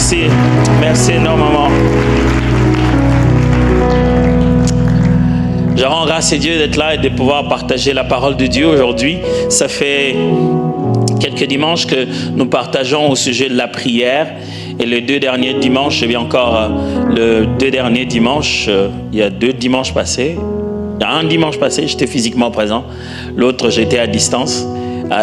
Merci. Merci énormément. Je rends grâce à Dieu d'être là et de pouvoir partager la parole de Dieu aujourd'hui. Ça fait quelques dimanches que nous partageons au sujet de la prière. Et les 2 derniers dimanches, et bien encore le 2 derniers dimanches, il y a 2 dimanches passés. Il y a un dimanche passé, j'étais physiquement présent. L'autre, j'étais à distance.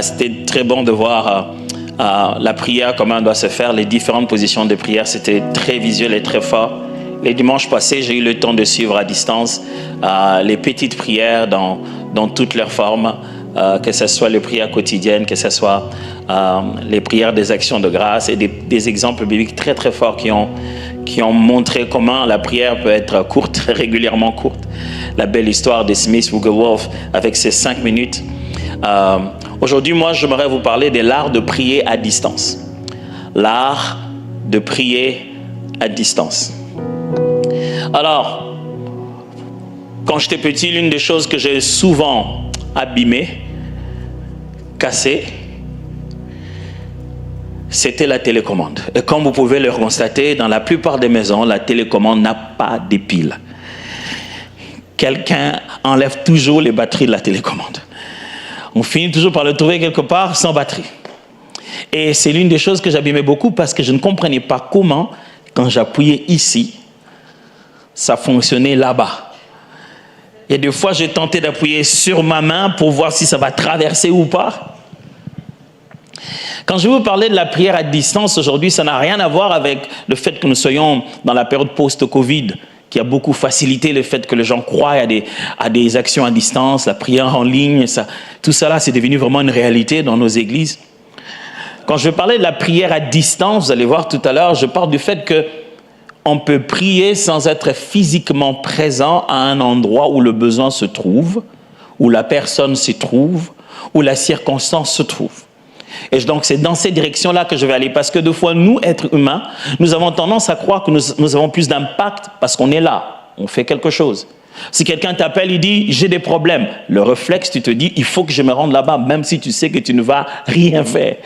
C'était très bon de voir la prière, comment elle doit se faire, les différentes positions de prière. C'était très visuel et très fort. Les dimanches passés, j'ai eu le temps de suivre à distance les petites prières dans toutes leurs formes, que ce soit les prières quotidiennes, que ce soit les prières des actions de grâce et des exemples bibliques très très forts qui ont montré comment la prière peut être courte, régulièrement courte. La belle histoire de Smith Wigglesworth avec ses 5 minutes. Aujourd'hui, moi, j'aimerais vous parler de l'art de prier à distance. L'art de prier à distance. Alors, quand j'étais petit, l'une des choses que j'ai souvent abîmées, cassées, c'était la télécommande. Et comme vous pouvez le constater, dans la plupart des maisons, la télécommande n'a pas de piles. Quelqu'un enlève toujours les batteries de la télécommande. On finit toujours par le trouver quelque part sans batterie. Et c'est l'une des choses que j'abîmais beaucoup parce que je ne comprenais pas comment, quand j'appuyais ici, ça fonctionnait là-bas. Et des fois, j'ai tenté d'appuyer sur ma main pour voir si ça va traverser ou pas. Quand je vais vous parler de la prière à distance aujourd'hui, ça n'a rien à voir avec le fait que nous soyons dans la période post-Covid, qui a beaucoup facilité le fait que les gens croient à des actions à distance, la prière en ligne, tout ça là, c'est devenu vraiment une réalité dans nos églises. Quand je vais parler de la prière à distance, vous allez voir tout à l'heure, je parle du fait que on peut prier sans être physiquement présent à un endroit où le besoin se trouve, où la personne se trouve, où la circonstance se trouve. Et donc, c'est dans cette direction-là que je vais aller. Parce que des fois, nous, êtres humains, nous avons tendance à croire que nous avons plus d'impact parce qu'on est là, on fait quelque chose. Si quelqu'un t'appelle, il dit « j'ai des problèmes », le réflexe, tu te dis « il faut que je me rende là-bas », même si tu sais que tu ne vas rien faire.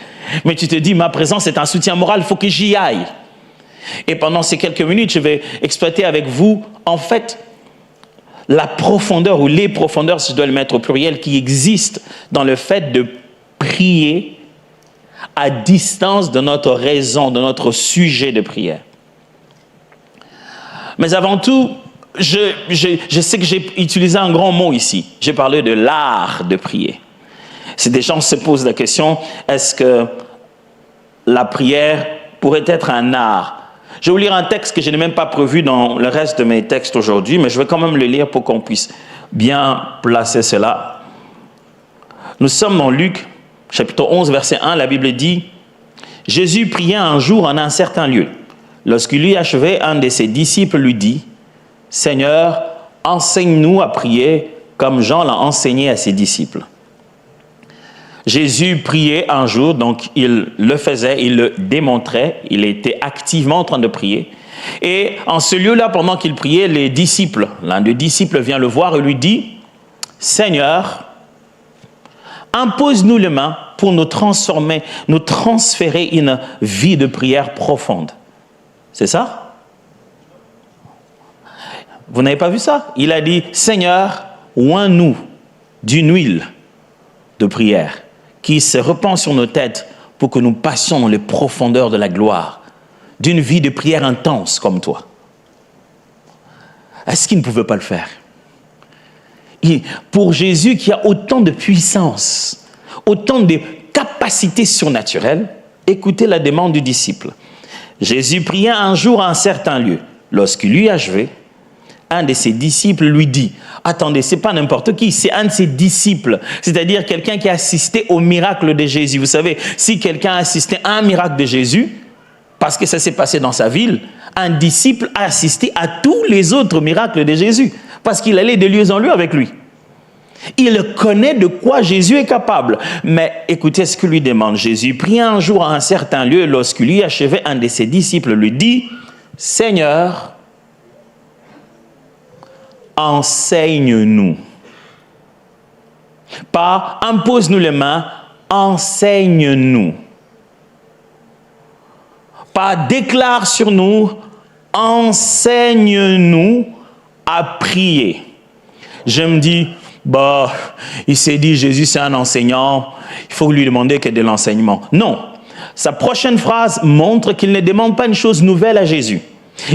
Mais tu te dis « ma présence est un soutien moral, il faut que j'y aille ». Et pendant ces quelques minutes, je vais exploiter avec vous, en fait, la profondeur ou les profondeurs, si je dois le mettre au pluriel, qui existent dans le fait de prier à distance de notre raison, de notre sujet de prière. Mais avant tout, je sais que j'ai utilisé un grand mot ici. J'ai parlé de l'art de prier. Si des gens se posent la question, est-ce que la prière pourrait être un art? Je vais vous lire un texte que je n'ai même pas prévu dans le reste de mes textes aujourd'hui, mais je vais quand même le lire pour qu'on puisse bien placer cela. Nous sommes dans Luc, chapitre 11, verset 1, la Bible dit « Jésus pria un jour en un certain lieu. Lorsqu'il eut achevé, un de ses disciples lui dit « Seigneur, enseigne-nous à prier comme Jean l'a enseigné à ses disciples. » Jésus priait un jour, donc il le faisait, il le démontrait, il était activement en train de prier. Et en ce lieu-là, pendant qu'il priait, l'un des disciples vient le voir et lui dit « Seigneur, impose-nous les mains pour nous transférer une vie de prière profonde. » C'est ça? Vous n'avez pas vu ça? Il a dit, Seigneur, oins-nous d'une huile de prière qui se répand sur nos têtes pour que nous passions dans les profondeurs de la gloire, d'une vie de prière intense comme toi. Est-ce qu'il ne pouvait pas le faire? Pour Jésus qui a autant de puissance, autant de capacités surnaturelles, écoutez la demande du disciple. Jésus pria un jour à un certain lieu. Lorsqu'il eut achevé, un de ses disciples lui dit, attendez, c'est pas n'importe qui, c'est un de ses disciples, c'est-à-dire quelqu'un qui a assisté au miracle de Jésus. Vous savez, si quelqu'un a assisté à un miracle de Jésus, parce que ça s'est passé dans sa ville, un disciple a assisté à tous les autres miracles de Jésus, parce qu'il allait de lieu en lieu avec lui. Il connaît de quoi Jésus est capable. Mais écoutez ce que lui demande Jésus. Pria un jour à un certain lieu, lorsqu'il eut achevé, un de ses disciples lui dit, « Seigneur, enseigne-nous. » Pas « impose-nous les mains », « enseigne-nous ». déclare sur nous, enseigne-nous à prier. Je me dis, il s'est dit, Jésus c'est un enseignant, il faut lui demander que de l'enseignement. Non, sa prochaine phrase montre qu'il ne demande pas une chose nouvelle à Jésus.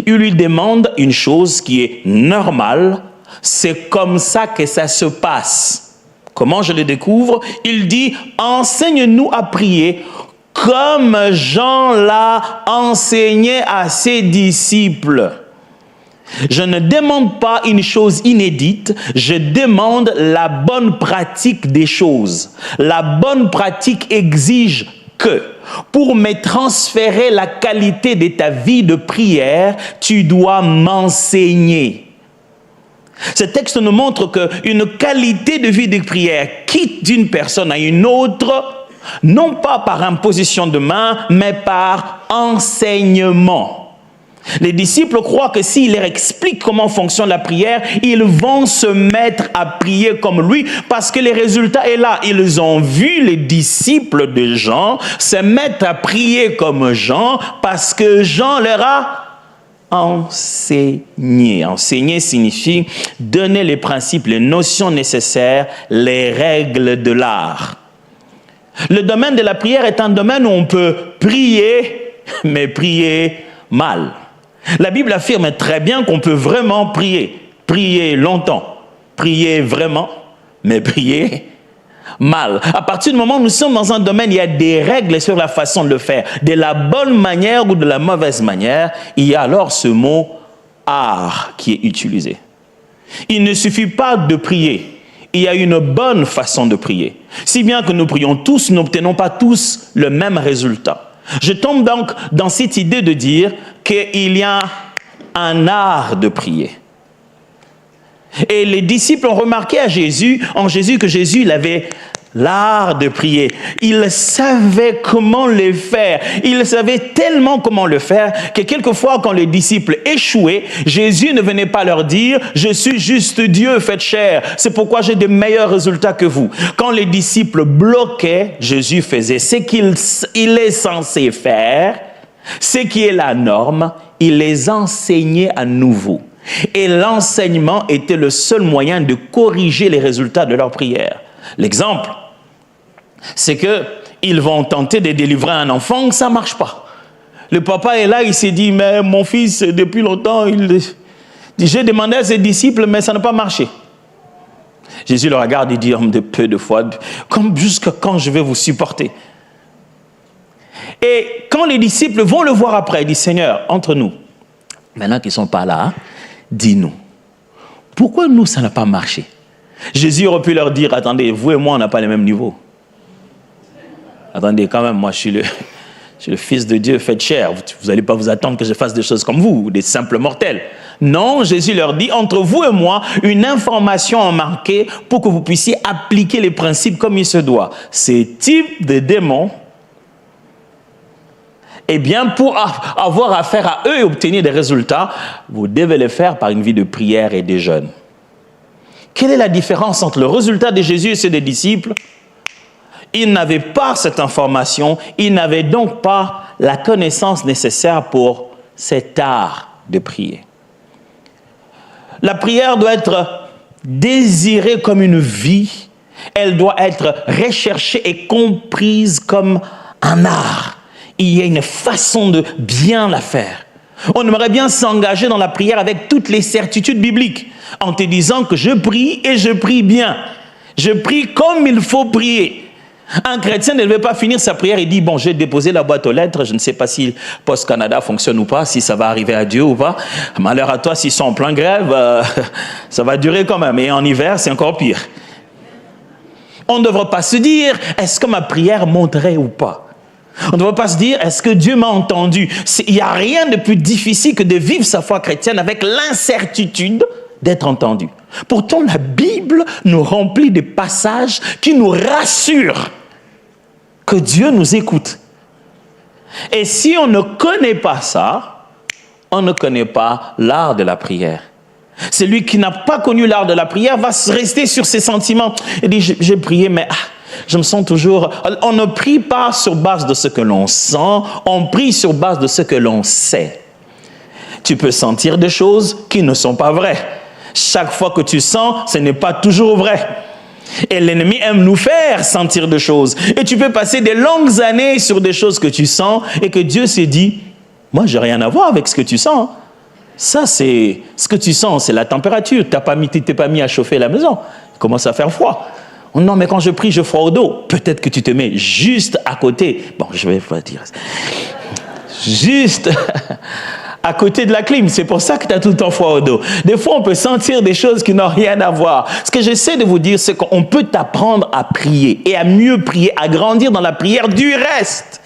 Il lui demande une chose qui est normale, c'est comme ça que ça se passe. Comment je le découvre? Il dit, enseigne-nous à prier comme Jean l'a enseigné à ses disciples. Je ne demande pas une chose inédite, je demande la bonne pratique des choses. La bonne pratique exige que, pour me transférer la qualité de ta vie de prière, tu dois m'enseigner. Ce texte nous montre qu'une qualité de vie de prière quitte d'une personne à une autre, non pas par imposition de main, mais par enseignement. Les disciples croient que s'il leur explique comment fonctionne la prière, ils vont se mettre à prier comme lui parce que le résultat est là. Ils ont vu les disciples de Jean se mettre à prier comme Jean parce que Jean leur a enseigné. Enseigner signifie donner les principes, les notions nécessaires, les règles de l'art. Le domaine de la prière est un domaine où on peut prier, mais prier mal. La Bible affirme très bien qu'on peut vraiment prier longtemps, prier vraiment, mais prier mal. À partir du moment où nous sommes dans un domaine, il y a des règles sur la façon de le faire. De la bonne manière ou de la mauvaise manière, il y a alors ce mot « art » qui est utilisé. Il ne suffit pas de prier. Il y a une bonne façon de prier. Si bien que nous prions tous, nous n'obtenons pas tous le même résultat. Je tombe donc dans cette idée de dire qu'il y a un art de prier. Et les disciples ont remarqué en Jésus que Jésus il avait l'art de prier. Il savait comment le faire. Il savait tellement comment le faire que quelquefois quand les disciples échouaient, Jésus ne venait pas leur dire « Je suis juste Dieu, faites chair. C'est pourquoi j'ai de meilleurs résultats que vous. » Quand les disciples bloquaient, Jésus faisait ce qu'il est censé faire, ce qui est la norme, il les enseignait à nouveau. Et l'enseignement était le seul moyen de corriger les résultats de leur prière. L'exemple, c'est qu'ils vont tenter de délivrer un enfant, ça ne marche pas. Le papa est là, il s'est dit, mais mon fils, depuis longtemps, j'ai demandé à ses disciples, mais ça n'a pas marché. Jésus le regarde et dit, de peu de foi, comme jusqu'à quand je vais vous supporter? Et quand les disciples vont le voir après, ils disent, Seigneur, entre nous, maintenant qu'ils ne sont pas là, dis-nous, pourquoi nous, ça n'a pas marché? Jésus aurait pu leur dire, attendez, vous et moi, on n'a pas le même niveau. Attendez, quand même, moi, je suis le Fils de Dieu, faites chair. Vous n'allez pas vous attendre que je fasse des choses comme vous, des simples mortels. Non, Jésus leur dit, entre vous et moi, une information est marquée pour que vous puissiez appliquer les principes comme il se doit. Ces types de démons, eh bien, pour avoir affaire à eux et obtenir des résultats, vous devez le faire par une vie de prière et de jeûne. Quelle est la différence entre le résultat de Jésus et ceux des disciples? Ils n'avaient pas cette information, ils n'avaient donc pas la connaissance nécessaire pour cet art de prier. La prière doit être désirée comme une vie, elle doit être recherchée et comprise comme un art. Il y a une façon de bien la faire. On aimerait bien s'engager dans la prière avec toutes les certitudes bibliques, en te disant que je prie et je prie bien. Je prie comme il faut prier. Un chrétien ne devait pas finir sa prière et dire, bon, j'ai déposé la boîte aux lettres, je ne sais pas si Post Canada fonctionne ou pas, si ça va arriver à Dieu ou pas. Malheur à toi, s'ils sont en plein grève, ça va durer quand même. Et en hiver, c'est encore pire. On ne devrait pas se dire, est-ce que ma prière monterait ou pas? On ne devrait pas se dire, est-ce que Dieu m'a entendu? Il n'y a rien de plus difficile que de vivre sa foi chrétienne avec l'incertitude d'être entendu. Pourtant, la Bible nous remplit de passages qui nous rassurent que Dieu nous écoute. Et si on ne connaît pas ça, on ne connaît pas l'art de la prière. Celui qui n'a pas connu l'art de la prière va rester sur ses sentiments. Il dit, j'ai prié, mais Je me sens toujours... On ne prie pas sur base de ce que l'on sent, on prie sur base de ce que l'on sait. Tu peux sentir des choses qui ne sont pas vraies. Chaque fois que tu sens, ce n'est pas toujours vrai. Et l'ennemi aime nous faire sentir des choses. Et tu peux passer des longues années sur des choses que tu sens et que Dieu s'est dit, moi, j'ai rien à voir avec ce que tu sens. Ça, c'est ce que tu sens, c'est la température. Tu t'es pas mis à chauffer la maison. Il commence à faire froid. Oh non, mais quand je prie, je froid au dos. Peut-être que tu te mets juste à côté. Bon, je vais pas dire. Juste à côté de la clim. C'est pour ça que tu as tout le temps froid au dos. Des fois, on peut sentir des choses qui n'ont rien à voir. Ce que j'essaie de vous dire, c'est qu'on peut t'apprendre à prier et à mieux prier, à grandir dans la prière. Du reste,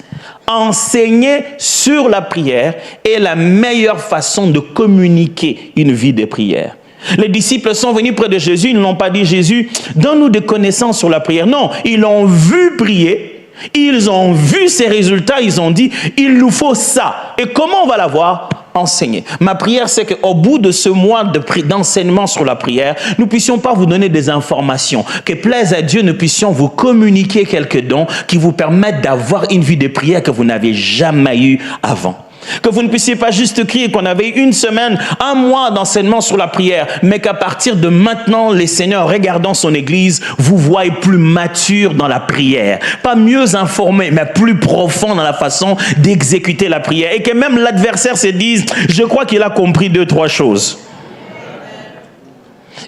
enseigner sur la prière est la meilleure façon de communiquer une vie de prière. Les disciples sont venus près de Jésus, ils ne l'ont pas dit, Jésus, donne-nous des connaissances sur la prière. Non, ils l'ont vu prier, ils ont vu ses résultats, ils ont dit, il nous faut ça. Et comment on va l'avoir? Enseigner. Ma prière, c'est qu'au bout de ce mois d'enseignement sur la prière, nous ne puissions pas vous donner des informations, que plaise à Dieu, nous puissions vous communiquer quelques dons qui vous permettent d'avoir une vie de prière que vous n'avez jamais eue avant. Que vous ne puissiez pas juste crier qu'on avait une semaine, un mois d'enseignement sur la prière, mais qu'à partir de maintenant, les seigneurs, regardant son église, vous voient plus mature dans la prière. Pas mieux informé, mais plus profond dans la façon d'exécuter la prière. Et que même l'adversaire se dise, je crois qu'il a compris 2-3 choses.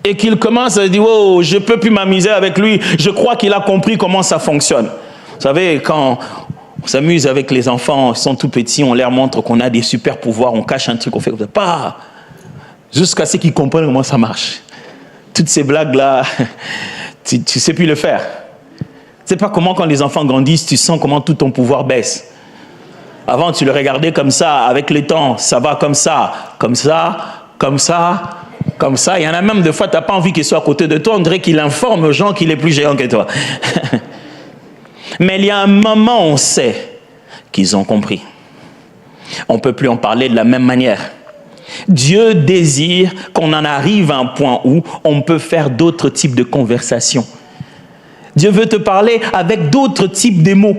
Et qu'il commence à dire, oh, je ne peux plus m'amuser avec lui. Je crois qu'il a compris comment ça fonctionne. Vous savez, quand on s'amuse avec les enfants, ils sont tout petits, on leur montre qu'on a des super pouvoirs, on cache un truc, on fait comme ça, pas jusqu'à ce qu'ils comprennent comment ça marche. Toutes ces blagues-là, tu ne sais plus le faire. Tu ne sais pas comment, quand les enfants grandissent, tu sens comment tout ton pouvoir baisse. Avant, tu le regardais comme ça, avec le temps, ça va comme ça, comme ça, comme ça, comme ça. Il y en a même des fois, tu n'as pas envie qu'il soit à côté de toi, on dirait qu'il informe aux gens qu'il est plus géant que toi. Mais il y a un moment où on sait qu'ils ont compris. On ne peut plus en parler de la même manière. Dieu désire qu'on en arrive à un point où on peut faire d'autres types de conversations. Dieu veut te parler avec d'autres types de mots,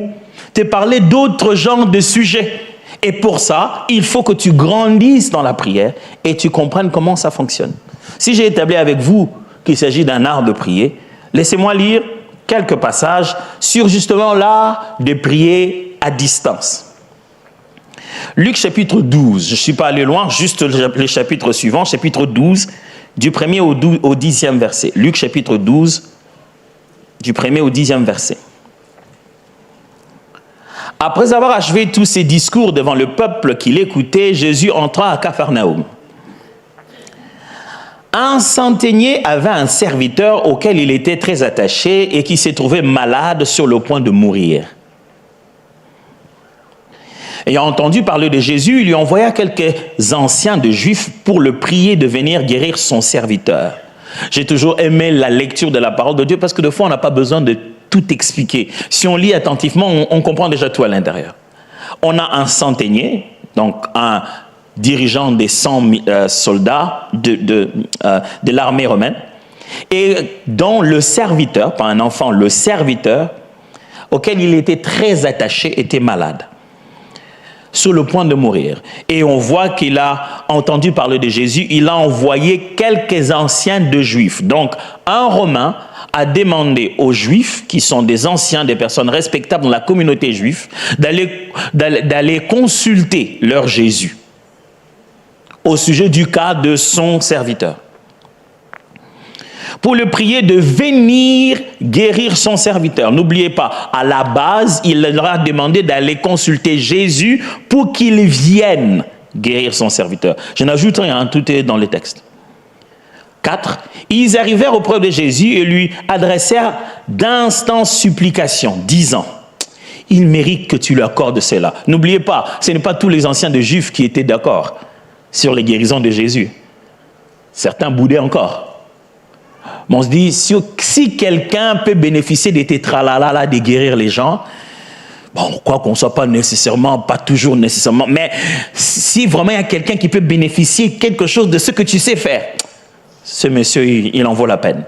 te parler d'autres genres de sujets. Et pour ça, il faut que tu grandisses dans la prière et tu comprennes comment ça fonctionne. Si j'ai établi avec vous qu'il s'agit d'un art de prier, laissez-moi lire quelques passages sur justement l'art de prier à distance. Luc chapitre 12, je ne suis pas allé loin, juste le chapitre suivant, chapitre 12, du 1er au 10e verset. Luc chapitre 12, du 1er au 10e verset. Après avoir achevé tous ses discours devant le peuple qui l'écoutait, Jésus entra à Capharnaüm. Un centenier avait un serviteur auquel il était très attaché et qui s'est trouvé malade sur le point de mourir. Ayant entendu parler de Jésus, il lui envoya quelques anciens de Juifs pour le prier de venir guérir son serviteur. J'ai toujours aimé la lecture de la parole de Dieu parce que des fois, on n'a pas besoin de tout expliquer. Si on lit attentivement, on comprend déjà tout à l'intérieur. On a un centenier, donc un dirigeant des 100 soldats de l'armée romaine, et dont le serviteur, pas un enfant, le serviteur, auquel il était très attaché, était malade, sur le point de mourir. Et on voit qu'il a entendu parler de Jésus, il a envoyé quelques anciens de Juifs. Donc, un Romain a demandé aux Juifs, qui sont des anciens, des personnes respectables dans la communauté juive, d'aller consulter leur Jésus au sujet du cas de son serviteur, pour le prier de venir guérir son serviteur. N'oubliez pas, à la base, il leur a demandé d'aller consulter Jésus pour qu'il vienne guérir son serviteur. Je n'ajoute rien, tout est dans le texte. 4. Ils arrivèrent auprès de Jésus et lui adressèrent d'instantes supplications, disant, « Il mérite que tu lui accordes cela. » N'oubliez pas, ce n'est pas tous les anciens de Juifs qui étaient d'accord sur les guérisons de Jésus. Certains boudaient encore. Mais on se dit, si quelqu'un peut bénéficier de tes tralala de guérir les gens, bon, quoi qu'on ne soit pas nécessairement, pas toujours nécessairement, mais si vraiment il y a quelqu'un qui peut bénéficier quelque chose de ce que tu sais faire, ce monsieur, il en vaut la peine.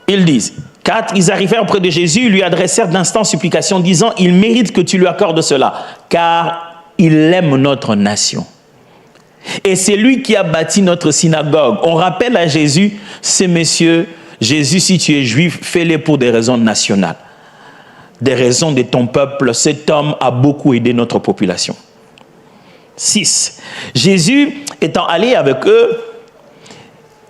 Ils disent, 4, ils arrivèrent près de Jésus, ils lui adressèrent d'instant supplication, disant, il mérite que tu lui accordes cela, car il aime notre nation. Et c'est lui qui a bâti notre synagogue. On rappelle à Jésus, ces messieurs, Jésus, si tu es juif, fais-les pour des raisons nationales. Des raisons de ton peuple. Cet homme a beaucoup aidé notre population. 6. Jésus, étant allé avec eux,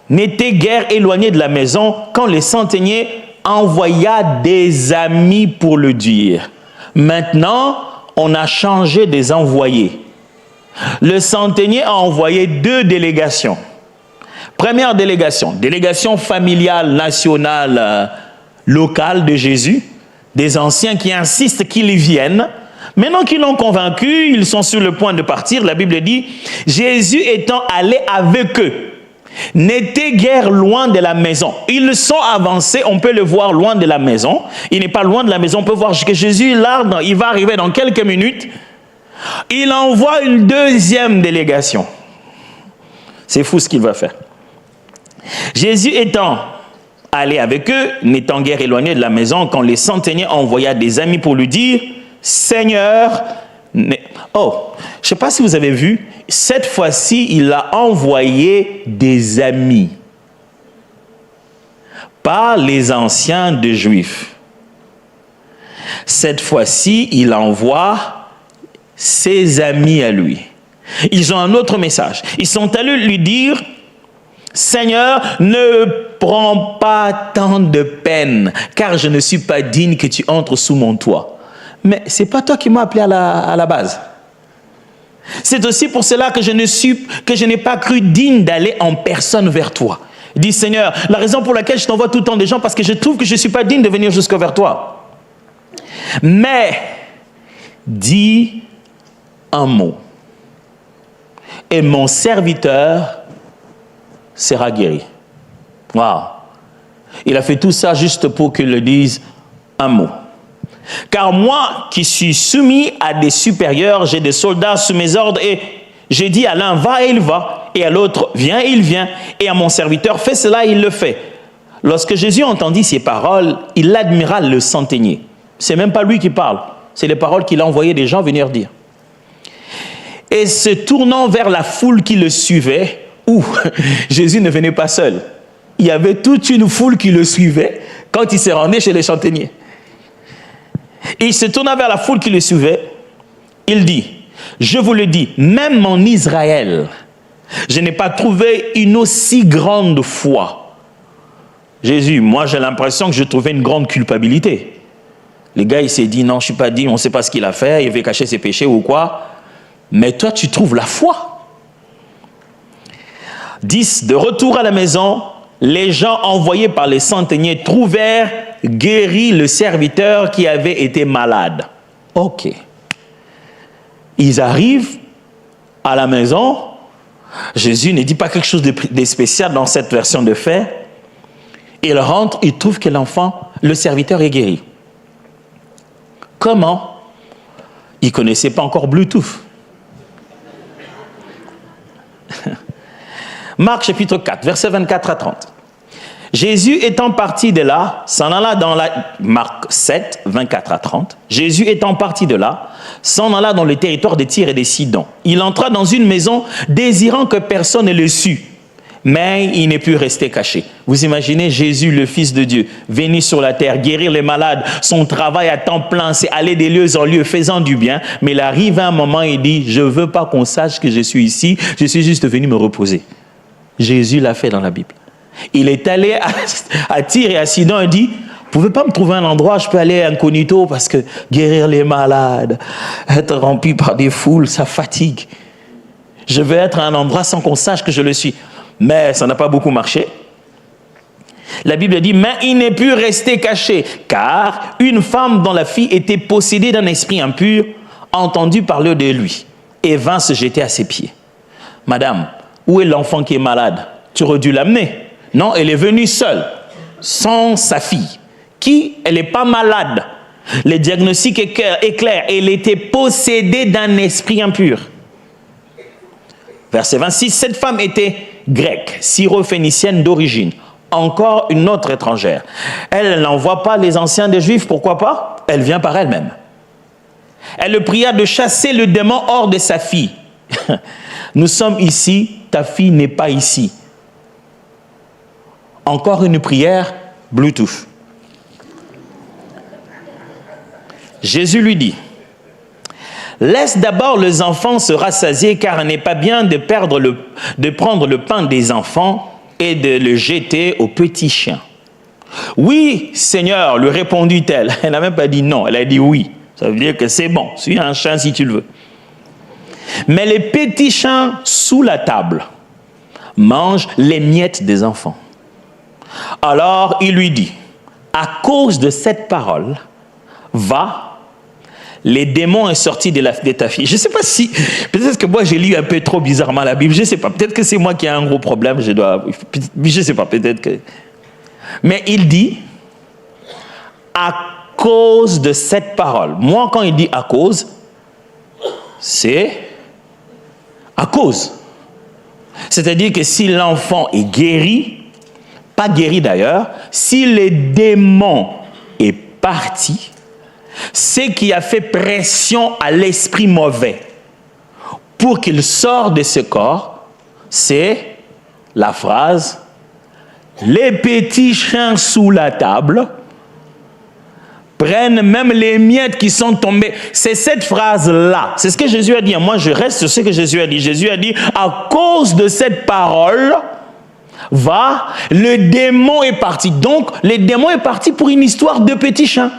n'était guère éloigné de la maison quand le centenier envoya des amis pour le dire. Maintenant, on a changé des envoyés. Le centenier a envoyé 2 délégations. Première délégation, délégation familiale, nationale, locale de Jésus, des anciens qui insistent qu'ils viennent. Maintenant qu'ils l'ont convaincu, ils sont sur le point de partir. La Bible dit, Jésus étant allé avec eux, n'était guère loin de la maison. Ils sont avancés, on peut le voir loin de la maison. Il n'est pas loin de la maison, on peut voir que Jésus est là, il va arriver dans quelques minutes. Il envoie une 2e délégation. C'est fou ce qu'il va faire. Jésus étant allé avec eux, n'étant guère éloigné de la maison, quand les centeniers envoya des amis pour lui dire, Seigneur, oh, je ne sais pas si vous avez vu, cette fois-ci, il a envoyé des amis. Pas les anciens de Juifs. Cette fois-ci, il envoie ses amis à lui. Ils ont un autre message. Ils sont allés lui dire, Seigneur, ne prends pas tant de peine, car je ne suis pas digne que tu entres sous mon toit. Mais ce n'est pas toi qui m'as appelé à la base. C'est aussi pour cela que je n'ai pas cru digne d'aller en personne vers toi. Dis Seigneur, la raison pour laquelle je t'envoie tout le temps des gens, parce que je trouve que je ne suis pas digne de venir jusqu'à vers toi. Mais, dis un mot, et mon serviteur sera guéri. Waouh! Il a fait tout ça juste pour qu'il le dise un mot. Car moi qui suis soumis à des supérieurs, j'ai des soldats sous mes ordres, et j'ai dit à l'un, va et il va, et à l'autre, viens et il vient, et à mon serviteur, fais cela et il le fait. Lorsque Jésus entendit ces paroles, il admira le centenier. C'est même pas lui qui parle, c'est les paroles qu'il a envoyé des gens venir dire. Et se tournant vers la foule qui le suivait, où Jésus ne venait pas seul. Il y avait toute une foule qui le suivait quand il s'est rendu chez les centeniers. Et il se tourna vers la foule qui le suivait. Il dit, je vous le dis, même en Israël, je n'ai pas trouvé une aussi grande foi. Jésus, moi j'ai l'impression que je trouvais une grande culpabilité. Le gars il s'est dit, non je ne suis pas digne, on ne sait pas ce qu'il a fait, il veut cacher ses péchés ou quoi. Mais toi tu trouves la foi. 10. De retour à la maison, les gens envoyés par les centeniers trouvèrent guéri le serviteur qui avait été malade. Ok. Ils arrivent à la maison. Jésus ne dit pas quelque chose de spécial dans cette version de fait. Il rentre, il trouve que l'enfant, le serviteur est guéri. Comment? Il ne connaissait pas encore Bluetooth. Marc chapitre 4, versets 24 à 30. Jésus étant parti de là, s'en alla dans la... Marc 7, 24 à 30. Jésus étant parti de là, s'en alla dans le territoire de Tyr et de Sidon. Il entra dans une maison, désirant que personne ne le sût. Mais il ne put rester caché. Vous imaginez Jésus, le Fils de Dieu, venu sur la terre, guérir les malades. Son travail à temps plein, c'est aller de lieux en lieu, faisant du bien. Mais il arrive à un moment, il dit, je ne veux pas qu'on sache que je suis ici, je suis juste venu me reposer. Jésus l'a fait dans la Bible. Il est allé à Tyr et à Sidon et dit, vous ne pouvez pas me trouver un endroit, je peux aller incognito parce que guérir les malades, être rempli par des foules, ça fatigue. Je veux être à un endroit sans qu'on sache que je le suis. Mais ça n'a pas beaucoup marché. La Bible dit, mais il n'est pu rester caché, car une femme dont la fille était possédée d'un esprit impur a entendu parler de lui et vint se jeter à ses pieds. Madame, où est l'enfant qui est malade? Tu aurais dû l'amener. Non, elle est venue seule, sans sa fille. Qui? Elle n'est pas malade. Le diagnostic est clair. Elle était possédée d'un esprit impur. Verset 26, cette femme était grecque, syro-phénicienne d'origine, encore une autre étrangère. Elle n'envoie pas les anciens des Juifs, pourquoi pas? Elle vient par elle-même. Elle le pria de chasser le démon hors de sa fille. Nous sommes ici, ta fille n'est pas ici. Encore une prière, Bluetooth. Jésus lui dit, laisse d'abord les enfants se rassasier, car il n'est pas bien de prendre le pain des enfants et de le jeter aux petits chiens. Oui, Seigneur, lui répondit-elle. Elle n'a même pas dit non, elle a dit oui. Ça veut dire que c'est bon, suis un chien si tu le veux. Mais les petits chiens sous la table mangent les miettes des enfants. Alors il lui dit, à cause de cette parole, va, les démons sont sortis de ta fille. Je ne sais pas si, peut-être que moi j'ai lu un peu trop bizarrement la Bible, je ne sais pas, peut-être que c'est moi qui ai un gros problème, je ne sais pas, peut-être que... Mais il dit, à cause de cette parole. Moi, quand il dit à cause, c'est à cause. C'est-à-dire que si l'enfant est guéri, pas guéri d'ailleurs, si le démon est parti, ce qui a fait pression à l'esprit mauvais pour qu'il sorte de ce corps, c'est la phrase « Les petits chiens sous la table prennent même les miettes qui sont tombées. » C'est cette phrase-là. C'est ce que Jésus a dit. Moi, je reste sur ce que Jésus a dit. Jésus a dit, à cause de cette parole, va, le démon est parti. Donc, le démon est parti pour une histoire de petits chiens.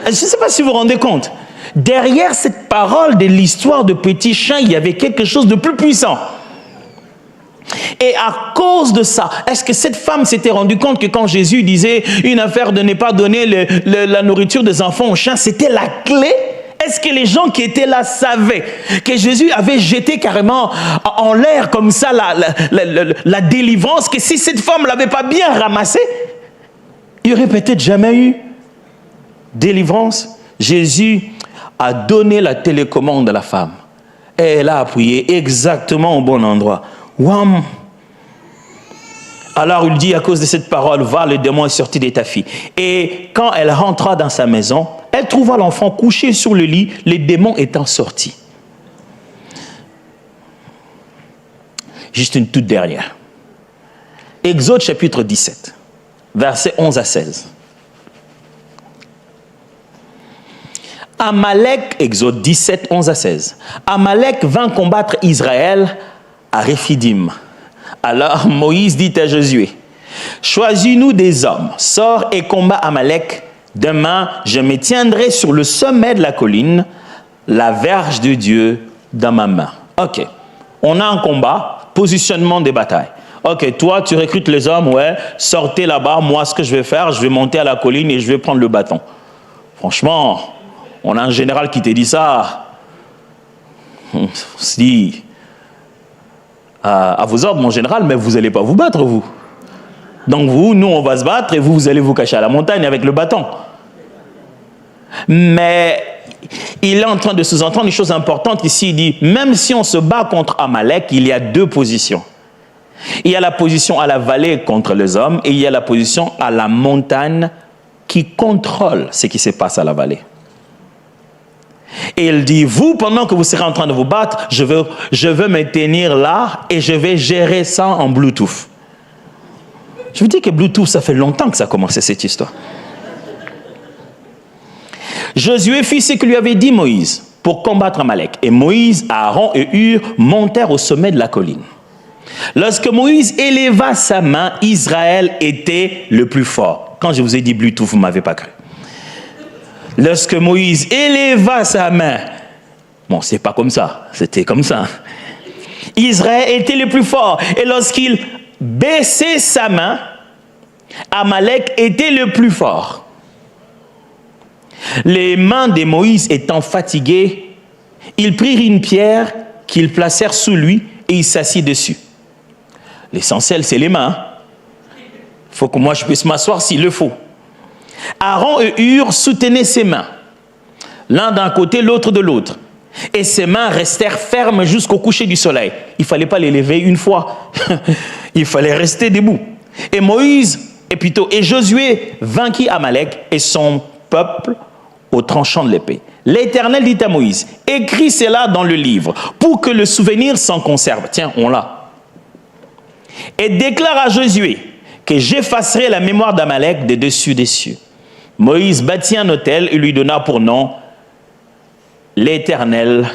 Je ne sais pas si vous vous rendez compte. Derrière cette parole de l'histoire de petits chiens, il y avait quelque chose de plus puissant. Et à cause de ça, est-ce que cette femme s'était rendue compte que quand Jésus disait une affaire de ne pas donner la nourriture des enfants aux chiens, c'était la clé? Est-ce que les gens qui étaient là savaient que Jésus avait jeté carrément en l'air comme ça la délivrance, que si cette femme ne l'avait pas bien ramassée, il n'y aurait peut-être jamais eu délivrance? Jésus a donné la télécommande à la femme. Et elle a appuyé exactement au bon endroit. Wham! Alors il dit, à cause de cette parole, va, le démon est sorti de ta fille. Et quand elle rentra dans sa maison, elle trouva l'enfant couché sur le lit, les démons étant sortis. Juste une toute dernière. Exode chapitre 17, versets 11 à 16. Amalek, Exode 17, 11 à 16. Amalek vint combattre Israël à Réphidim. Alors Moïse dit à Josué, choisis-nous des hommes, sors et combat Amalek. Demain, je me tiendrai sur le sommet de la colline, la verge de Dieu dans ma main. Ok, on a un combat, positionnement des batailles. Ok, toi tu recrutes les hommes, ouais, sortez là-bas, moi ce que je vais faire, je vais monter à la colline et je vais prendre le bâton. Franchement, on a un général qui te dit ça, on se dit, à vos ordres, mon général, mais vous n'allez pas vous battre, vous. Donc nous, on va se battre et vous allez vous cacher à la montagne avec le bâton. Mais il est en train de sous-entendre une chose importante ici. Il dit, même si on se bat contre Amalek, il y a deux positions. Il y a la position à la vallée contre les hommes et il y a la position à la montagne qui contrôle ce qui se passe à la vallée. Et il dit, vous, pendant que vous serez en train de vous battre, je veux me tenir là et je vais gérer ça en Bluetooth. Je vous dis que Bluetooth, ça fait longtemps que ça a commencé cette histoire. Josué fit ce que lui avait dit Moïse pour combattre Amalek. Et Moïse, Aaron et Hur montèrent au sommet de la colline. Lorsque Moïse éleva sa main, Israël était le plus fort. Quand je vous ai dit Bluetooth, vous ne m'avez pas cru. Lorsque Moïse éleva sa main, bon, c'est pas comme ça, c'était comme ça. Israël était le plus fort. Et lorsqu'il baissait sa main, Amalek était le plus fort. Les mains de Moïse étant fatiguées, ils prirent une pierre qu'ils placèrent sous lui et il s'assit dessus. L'essentiel, c'est les mains. Il faut que moi je puisse m'asseoir s'il le faut. Aaron et Hur soutenaient ses mains, l'un d'un côté, l'autre de l'autre. Et ses mains restèrent fermes jusqu'au coucher du soleil. Il ne fallait pas les lever une fois. Il fallait rester debout. Et Josué vainquit Amalek et son peuple au tranchant de l'épée. L'Éternel dit à Moïse, écris cela dans le livre pour que le souvenir s'en conserve. Tiens, on l'a. Et déclare à Josué que j'effacerai la mémoire d'Amalek des dessus des cieux. Moïse bâtit un autel et lui donna pour nom l'Éternel,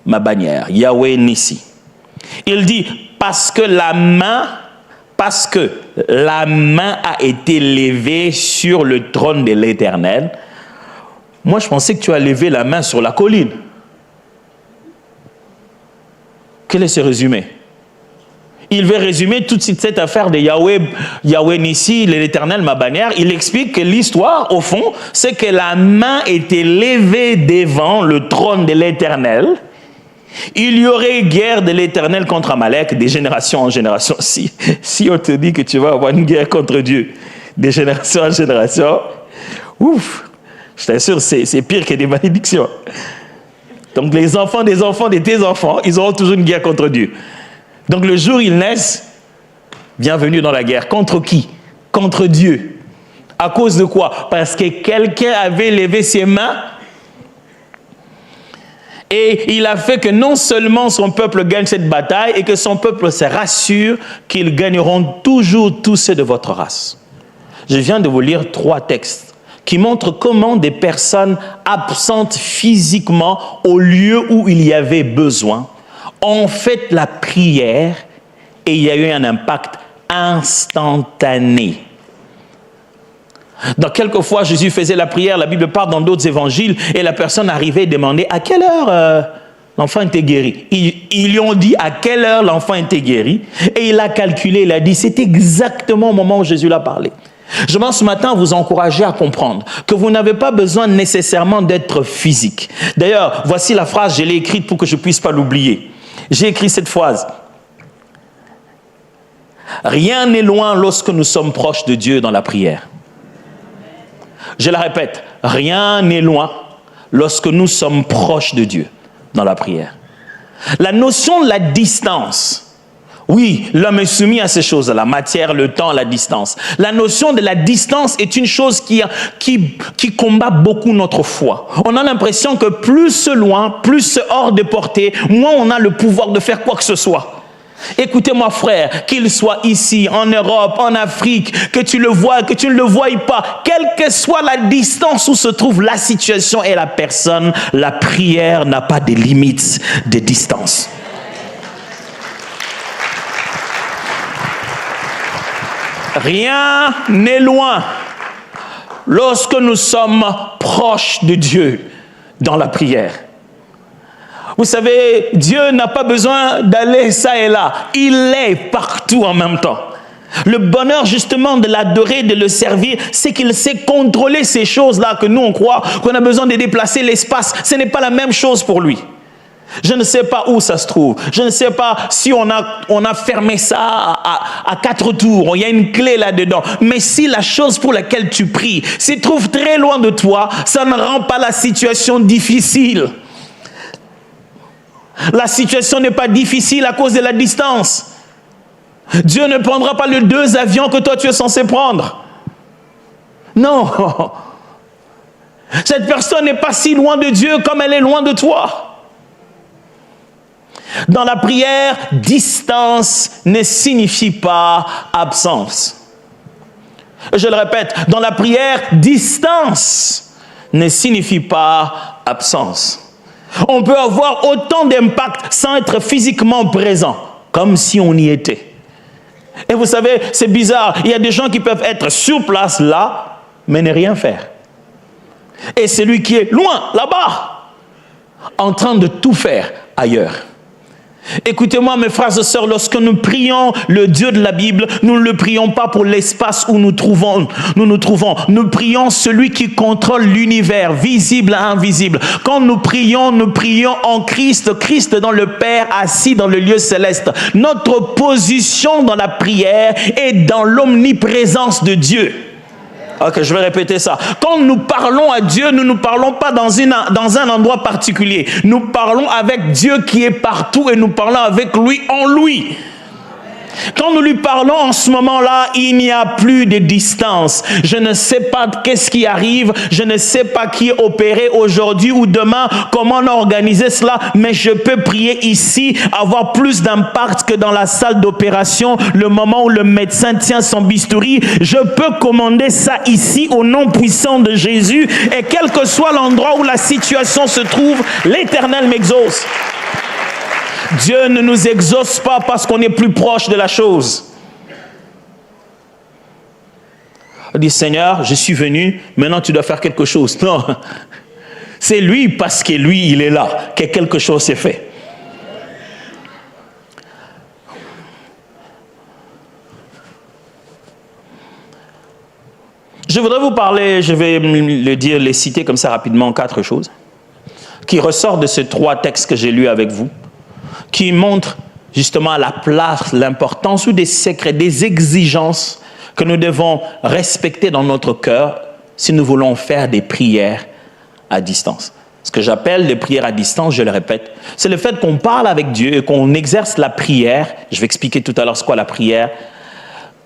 ma bannière, Yahweh Nissi. Il dit, parce que la main a été levée sur le trône de l'Éternel. Moi, je pensais que tu as levé la main sur la colline. Quel est ce résumé? Il veut résumer toute cette affaire de Yahweh Nissi, l'Éternel, ma bannière. Il explique que l'histoire, au fond, c'est que la main était levée devant le trône de l'Éternel. Il y aurait guerre de l'Éternel contre Amalek, de génération en génération. Si on te dit que tu vas avoir une guerre contre Dieu, de génération en génération, ouf, je t'assure, c'est pire que des malédictions. Donc les enfants des enfants de tes enfants, ils auront toujours une guerre contre Dieu. Donc le jour où ils naissent, bienvenue dans la guerre. Contre qui? Contre Dieu. À cause de quoi? Parce que quelqu'un avait levé ses mains et il a fait que non seulement son peuple gagne cette bataille et que son peuple se rassure qu'ils gagneront toujours tous ceux de votre race. Je viens de vous lire 3 textes qui montrent comment des personnes absentes physiquement au lieu où il y avait besoin ont fait la prière et il y a eu un impact instantané. Donc, quelquefois, Jésus faisait la prière, la Bible parle dans d'autres évangiles, et la personne arrivait et demandait à quelle heure l'enfant était guéri. Ils lui ont dit à quelle heure l'enfant était guéri, et il a calculé, il a dit, c'est exactement au moment où Jésus l'a parlé. Je pense ce matin vous encourager à comprendre que vous n'avez pas besoin nécessairement d'être physique. D'ailleurs, voici la phrase, je l'ai écrite pour que je ne puisse pas l'oublier. J'ai écrit cette phrase. Rien n'est loin lorsque nous sommes proches de Dieu dans la prière. Je la répète, rien n'est loin lorsque nous sommes proches de Dieu dans la prière. La notion de la distance, oui, l'homme est soumis à ces choses, la matière, le temps, la distance. La notion de la distance est une chose qui combat beaucoup notre foi. On a l'impression que plus c'est loin, plus c'est hors de portée, moins on a le pouvoir de faire quoi que ce soit. Écoutez-moi frère, qu'il soit ici, en Europe, en Afrique, que tu le vois, que tu ne le voies pas, quelle que soit la distance où se trouve la situation et la personne, la prière n'a pas de limites de distance. Rien n'est loin lorsque nous sommes proches de Dieu dans la prière. Vous savez, Dieu n'a pas besoin d'aller ça et là. Il est partout en même temps. Le bonheur justement de l'adorer, de le servir, c'est qu'il sait contrôler ces choses-là que nous on croit qu'on a besoin de déplacer l'espace. Ce n'est pas la même chose pour lui. Je ne sais pas où ça se trouve. Je ne sais pas si on a fermé ça à 4 tours. Il y a une clé là-dedans. Mais si la chose pour laquelle tu pries se trouve très loin de toi, ça ne rend pas la situation difficile. La situation n'est pas difficile à cause de la distance. Dieu ne prendra pas les 2 avions que toi tu es censé prendre. Non. Cette personne n'est pas si loin de Dieu comme elle est loin de toi. Dans la prière, distance ne signifie pas absence. Je le répète, dans la prière, distance ne signifie pas absence. On peut avoir autant d'impact sans être physiquement présent, comme si on y était. Et vous savez, c'est bizarre, il y a des gens qui peuvent être sur place là, mais ne rien faire. Et celui qui est loin, là-bas, en train de tout faire ailleurs. Écoutez-moi mes frères et sœurs, lorsque nous prions le Dieu de la Bible, nous ne le prions pas pour l'espace où nous nous trouvons. Nous prions celui qui contrôle l'univers, visible et invisible. Quand nous prions en Christ, Christ dans le Père, assis dans le lieu céleste. Notre position dans la prière est dans l'omniprésence de Dieu. Ok, je vais répéter ça. Quand nous parlons à Dieu, nous ne parlons pas dans un endroit particulier. Nous parlons avec Dieu qui est partout et nous parlons avec lui en lui. Quand nous lui parlons en ce moment-là, il n'y a plus de distance. Je ne sais pas qu'est-ce qui arrive, je ne sais pas qui est opéré aujourd'hui ou demain, comment on a organisé cela, mais je peux prier ici, avoir plus d'impact que dans la salle d'opération, le moment où le médecin tient son bistouri. Je peux commander ça ici au nom puissant de Jésus, et quel que soit l'endroit où la situation se trouve, l'Éternel m'exauce. Dieu ne nous exauce pas parce qu'on est plus proche de la chose. On dit, Seigneur, je suis venu, maintenant tu dois faire quelque chose. Non, c'est lui parce que lui, il est là, que quelque chose s'est fait. Je voudrais vous parler, je vais les citer comme ça rapidement, 4 choses qui ressortent de ces 3 textes que j'ai lus avec vous, qui montrent justement la place, l'importance ou des secrets, des exigences que nous devons respecter dans notre cœur si nous voulons faire des prières à distance. Ce que j'appelle les prières à distance, je le répète, c'est le fait qu'on parle avec Dieu et qu'on exerce la prière. Je vais expliquer tout à l'heure ce qu'est la prière.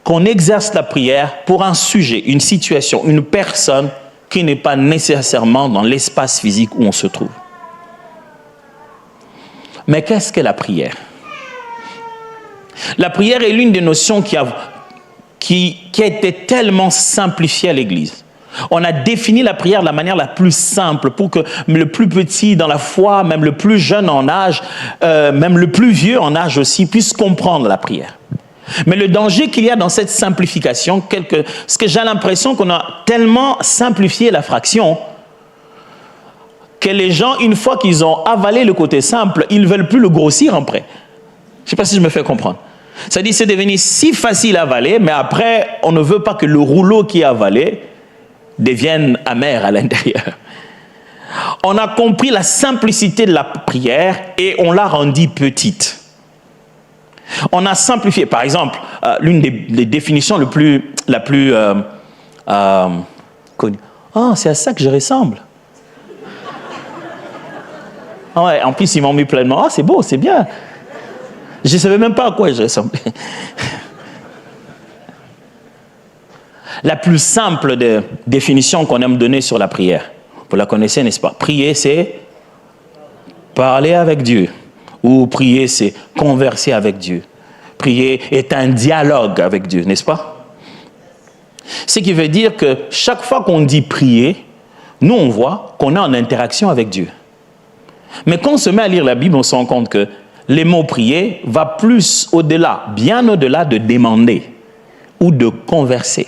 Qu'on exerce la prière pour un sujet, une situation, une personne qui n'est pas nécessairement dans l'espace physique où on se trouve. Mais qu'est-ce que la prière? La prière est l'une des notions qui a été tellement simplifiée à l'Église. On a défini la prière de la manière la plus simple pour que le plus petit dans la foi, même le plus jeune en âge, même le plus vieux en âge aussi, puisse comprendre la prière. Mais le danger qu'il y a dans cette simplification, c'est que j'ai l'impression qu'on a tellement simplifié la fraction que les gens, une fois qu'ils ont avalé le côté simple, ils ne veulent plus le grossir après. Je ne sais pas si je me fais comprendre. C'est-à-dire, c'est devenu si facile à avaler, mais après, on ne veut pas que le rouleau qui est avalé devienne amer à l'intérieur. On a compris la simplicité de la prière et on l'a rendue petite. On a simplifié. Par exemple, l'une des définitions la plus connue. Oh, c'est à ça que je ressemble. Ah ouais, en plus, ils m'ont mis pleinement. Ah, c'est beau, c'est bien. Je ne savais même pas à quoi je ressemblais. La plus simple de définition qu'on aime donner sur la prière, vous la connaissez, n'est-ce pas? Prier, c'est parler avec Dieu. Ou prier, c'est converser avec Dieu. Prier est un dialogue avec Dieu, n'est-ce pas? Ce qui veut dire que chaque fois qu'on dit prier, nous, on voit qu'on est en interaction avec Dieu. Mais quand on se met à lire la Bible, on se rend compte que les mots prier va plus au-delà, bien au-delà de demander ou de converser.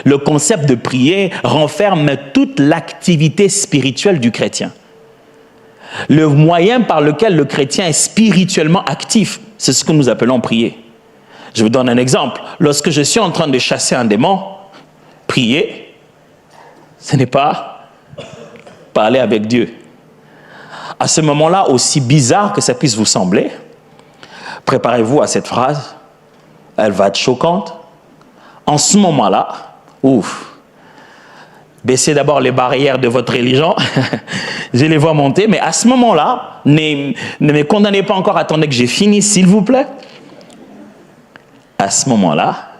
Le concept de prier renferme toute l'activité spirituelle du chrétien. Le moyen par lequel le chrétien est spirituellement actif, c'est ce que nous appelons prier. Je vous donne un exemple. Lorsque je suis en train de chasser un démon, prier, ce n'est pas parler avec Dieu. À ce moment-là, aussi bizarre que ça puisse vous sembler, préparez-vous à cette phrase. Elle va être choquante. En ce moment-là, baissez d'abord les barrières de votre religion. Je les vois monter, mais à ce moment-là, ne me condamnez pas encore, attendez que j'ai fini, s'il vous plaît. À ce moment-là,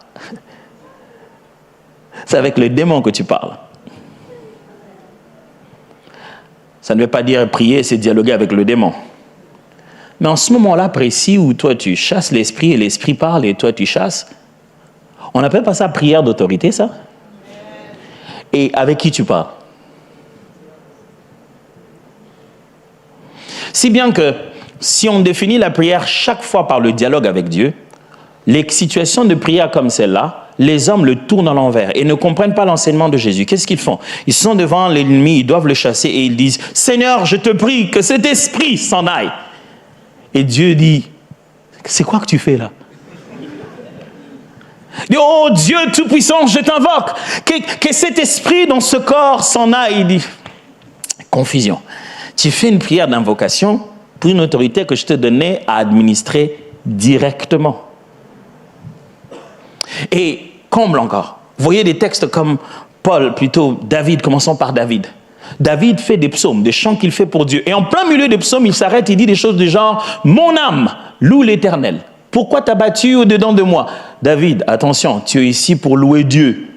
c'est avec le démon que tu parles. Ça ne veut pas dire prier, c'est dialoguer avec le démon. Mais en ce moment-là précis où toi tu chasses l'esprit et l'esprit parle et toi tu chasses, on n'appelle pas ça prière d'autorité, ça? Et avec qui tu parles? Si bien que si on définit la prière chaque fois par le dialogue avec Dieu, les situations de prière comme celle-là, les hommes le tournent à l'envers et ne comprennent pas l'enseignement de Jésus. Qu'est-ce qu'ils font? Ils sont devant l'ennemi, ils doivent le chasser et ils disent « Seigneur, je te prie que cet esprit s'en aille. » Et Dieu dit « C'est quoi que tu fais là? » Il dit « Oh Dieu Tout-Puissant, je t'invoque, que cet esprit dans ce corps s'en aille. » Il dit « Confusion. Tu fais une prière d'invocation pour une autorité que je te donnais à administrer directement. » Et comble encore. Voyez des textes comme David, commençons par David. David fait des psaumes, des chants qu'il fait pour Dieu. Et en plein milieu des psaumes, il s'arrête, il dit des choses du genre « Mon âme loue l'Éternel. Pourquoi t'as battu au-dedans de moi? David, attention, tu es ici pour louer Dieu.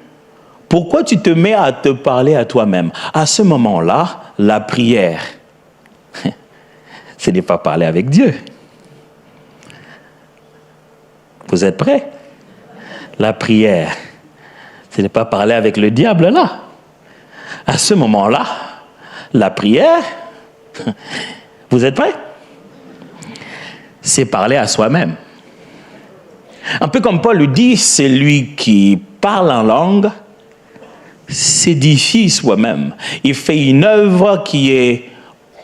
Pourquoi tu te mets à te parler à toi-même? À ce moment-là, la prière, ce n'est pas parler avec Dieu. Vous êtes prêts? La prière, ce n'est pas parler avec le diable là. À ce moment-là, la prière, vous êtes prêts? C'est parler à soi-même. Un peu comme Paul le dit, c'est lui qui parle en langue, s'édifie soi-même. Il fait une œuvre qui est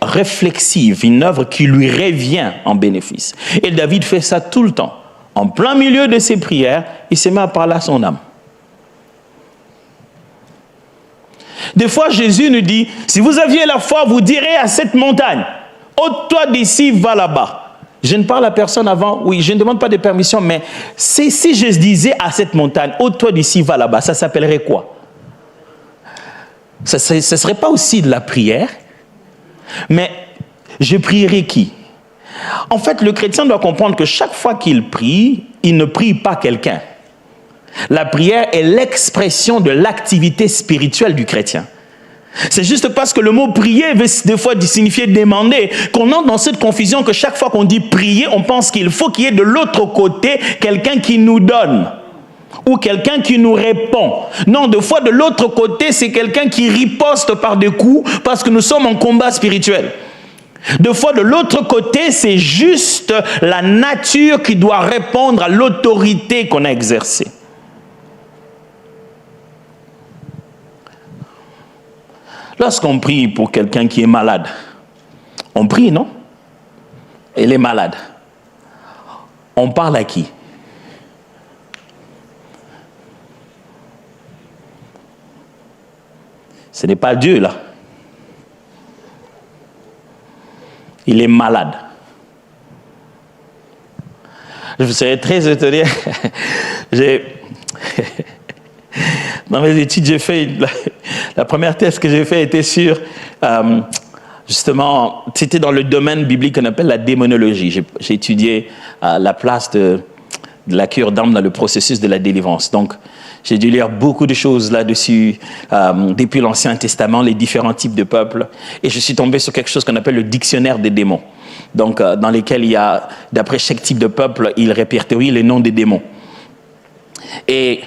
réflexive, une œuvre qui lui revient en bénéfice. Et David fait ça tout le temps. En plein milieu de ses prières, il se met à parler à son âme. Des fois, Jésus nous dit, si vous aviez la foi, vous direz à cette montagne, ôte-toi d'ici, va là-bas. Je ne parle à personne avant, oui, je ne demande pas de permission, mais si je disais à cette montagne, ôte-toi d'ici, va là-bas, ça s'appellerait quoi? Ce ne serait pas aussi de la prière, mais je prierais qui? En fait, le chrétien doit comprendre que chaque fois qu'il prie, il ne prie pas quelqu'un. La prière est l'expression de l'activité spirituelle du chrétien. C'est juste parce que le mot prier veut des fois signifier demander, qu'on entre dans cette confusion que chaque fois qu'on dit prier, on pense qu'il faut qu'il y ait de l'autre côté quelqu'un qui nous donne ou quelqu'un qui nous répond. Non, des fois de l'autre côté, c'est quelqu'un qui riposte par des coups parce que nous sommes en combat spirituel. Des fois de l'autre côté, c'est juste la nature qui doit répondre à l'autorité qu'on a exercée. Lorsqu'on prie pour quelqu'un qui est malade, on prie, non? Elle est malade. On parle à qui? Ce n'est pas Dieu, là. Il est malade. Je serais très étonné. Dans mes études, j'ai fait la première thèse que j'ai faite était sur, justement, c'était dans le domaine biblique qu'on appelle la démonologie. J'ai étudié la place de la cure d'âme dans le processus de la délivrance. Donc, j'ai dû lire beaucoup de choses là-dessus, depuis l'Ancien Testament, les différents types de peuples. Et je suis tombé sur quelque chose qu'on appelle le dictionnaire des démons. Donc, dans lesquels il y a, d'après chaque type de peuple, il répertorie les noms des démons. Et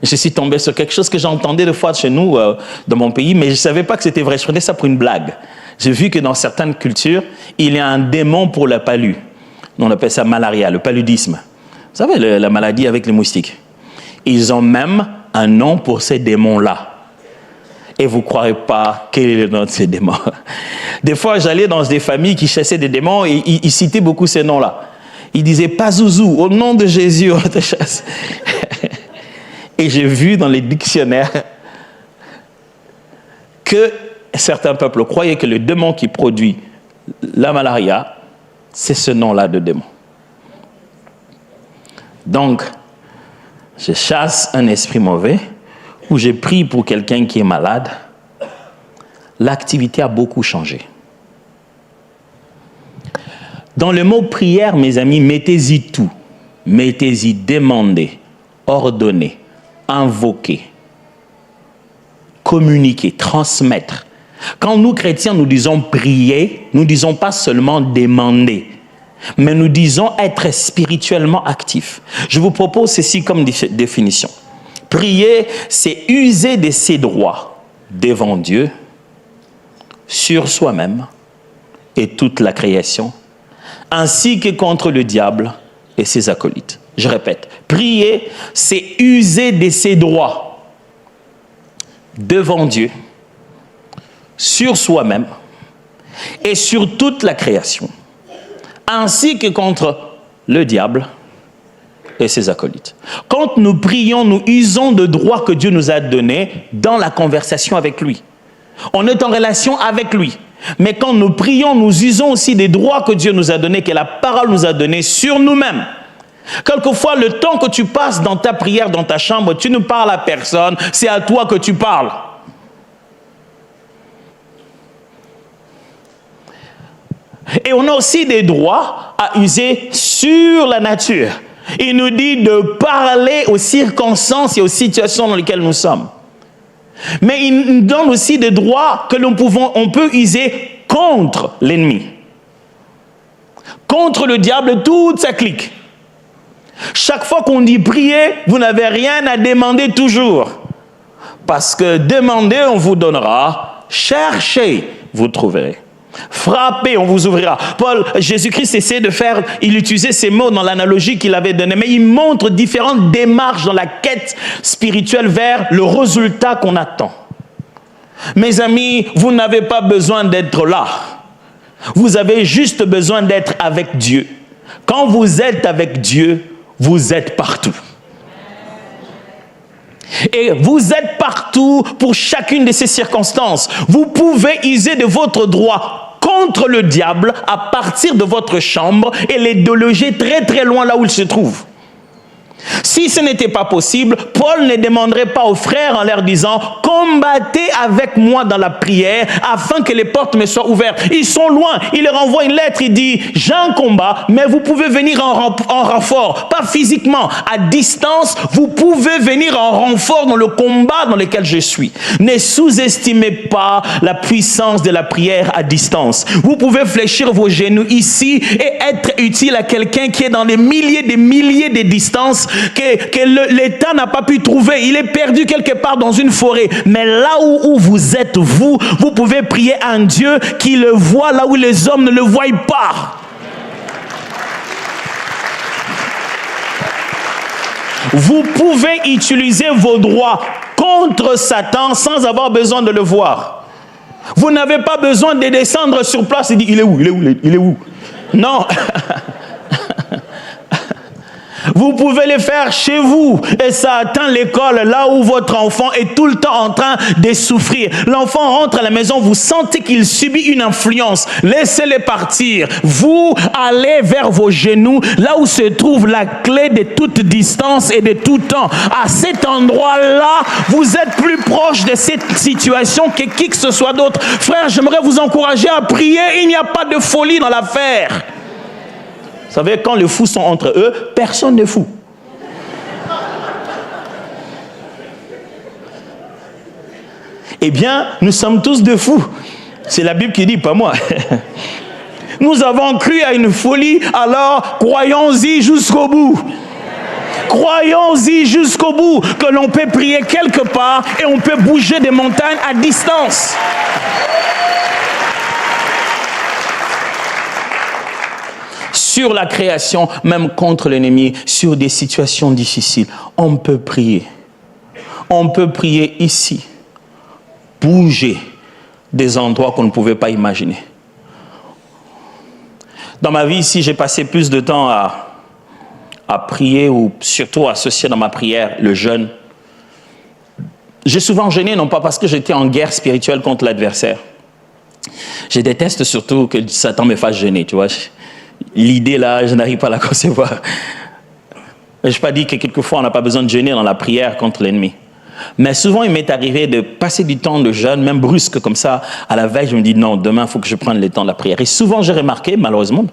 je suis tombé sur quelque chose que j'entendais des fois chez nous, dans mon pays, mais je ne savais pas que c'était vrai. Je prenais ça pour une blague. J'ai vu que dans certaines cultures, il y a un démon pour la palu. On appelle ça malaria, le paludisme. Vous savez, la maladie avec les moustiques. Ils ont même un nom pour ces démons-là. Et vous ne croirez pas quel est le nom de ces démons. Des fois, j'allais dans des familles qui chassaient des démons et ils citaient beaucoup ces noms-là. Ils disaient « Pazouzou, au nom de Jésus, on te chasse ». Et j'ai vu dans les dictionnaires que certains peuples croyaient que le démon qui produit la malaria, c'est ce nom-là de démon. Donc, je chasse un esprit mauvais ou je prie pour quelqu'un qui est malade. L'activité a beaucoup changé. Dans le mot prière, mes amis, mettez-y tout. Mettez-y demander, ordonner, invoquer, communiquer, transmettre. Quand nous, chrétiens, nous disons prier, nous ne disons pas seulement demander, mais nous disons être spirituellement actifs. Je vous propose ceci comme définition. Prier, c'est user de ses droits devant Dieu, sur soi-même et toute la création, ainsi que contre le diable et ses acolytes. Je répète, prier, c'est user de ses droits devant Dieu, sur soi-même et sur toute la création, ainsi que contre le diable et ses acolytes. Quand nous prions, nous usons de droits que Dieu nous a donnés dans la conversation avec lui. On est en relation avec lui. Mais quand nous prions, nous usons aussi des droits que Dieu nous a donnés, que la parole nous a donnés sur nous-mêmes. Quelquefois, le temps que tu passes dans ta prière, dans ta chambre, tu ne parles à personne, c'est à toi que tu parles. Et on a aussi des droits à user sur la nature. Il nous dit de parler aux circonstances et aux situations dans lesquelles nous sommes. Mais il nous donne aussi des droits que on peut user contre l'ennemi. Contre le diable et toute sa clique. Chaque fois qu'on dit prier, vous n'avez rien à demander toujours. Parce que demandez, on vous donnera. Cherchez, vous trouverez. Frappez, on vous ouvrira. Jésus-Christ essaie de faire, il utilisait ces mots dans l'analogie qu'il avait donnée, mais il montre différentes démarches dans la quête spirituelle vers le résultat qu'on attend. Mes amis, vous n'avez pas besoin d'être là. Vous avez juste besoin d'être avec Dieu. Quand vous êtes avec Dieu, vous êtes partout. Et vous êtes partout pour chacune de ces circonstances. Vous pouvez user de votre droit contre le diable à partir de votre chambre et les déloger très très loin là où il se trouve. Si ce n'était pas possible, Paul ne demanderait pas aux frères en leur disant « Combattez avec moi dans la prière afin que les portes me soient ouvertes. » Ils sont loin. Il leur envoie une lettre. Il dit « J'ai un combat, mais vous pouvez venir en renfort. Pas physiquement. À distance, vous pouvez venir en renfort dans le combat dans lequel je suis. » Ne sous-estimez pas la puissance de la prière à distance. Vous pouvez fléchir vos genoux ici et être utile à quelqu'un qui est dans des milliers de distances que l'État n'a pas pu trouver. Il est perdu quelque part dans une forêt. Mais là où vous êtes, vous pouvez prier à un Dieu qui le voit là où les hommes ne le voient pas. Vous pouvez utiliser vos droits contre Satan sans avoir besoin de le voir. Vous n'avez pas besoin de descendre sur place et dire « Il est où? Il est où? Il est où? » Non. Vous pouvez les faire chez vous et ça atteint l'école, là où votre enfant est tout le temps en train de souffrir. L'enfant rentre à la maison, vous sentez qu'il subit une influence. Laissez-les partir. Vous allez vers vos genoux, là où se trouve la clé de toute distance et de tout temps. À cet endroit-là, vous êtes plus proche de cette situation que qui que ce soit d'autre. Frère, j'aimerais vous encourager à prier. Il n'y a pas de folie dans l'affaire. Vous savez, quand les fous sont entre eux, personne n'est fou. Eh bien, nous sommes tous des fous. C'est la Bible qui dit, pas moi. Nous avons cru à une folie, alors croyons-y jusqu'au bout. Croyons-y jusqu'au bout que l'on peut prier quelque part et on peut bouger des montagnes à distance. Sur la création, même contre l'ennemi, sur des situations difficiles, on peut prier. On peut prier ici, bouger des endroits qu'on ne pouvait pas imaginer. Dans ma vie ici, j'ai passé plus de temps à prier ou surtout associé dans ma prière le jeûne. J'ai souvent jeûné, non pas parce que j'étais en guerre spirituelle contre l'adversaire. Je déteste surtout que Satan me fasse jeûner, tu vois. L'idée là, je n'arrive pas à la concevoir. Je n'ai pas dit que quelquefois on n'a pas besoin de jeûner dans la prière contre l'ennemi. Mais souvent il m'est arrivé de passer du temps de jeûne, même brusque comme ça, à la veille, je me dis non, demain il faut que je prenne le temps de la prière. Et souvent j'ai remarqué, malheureusement,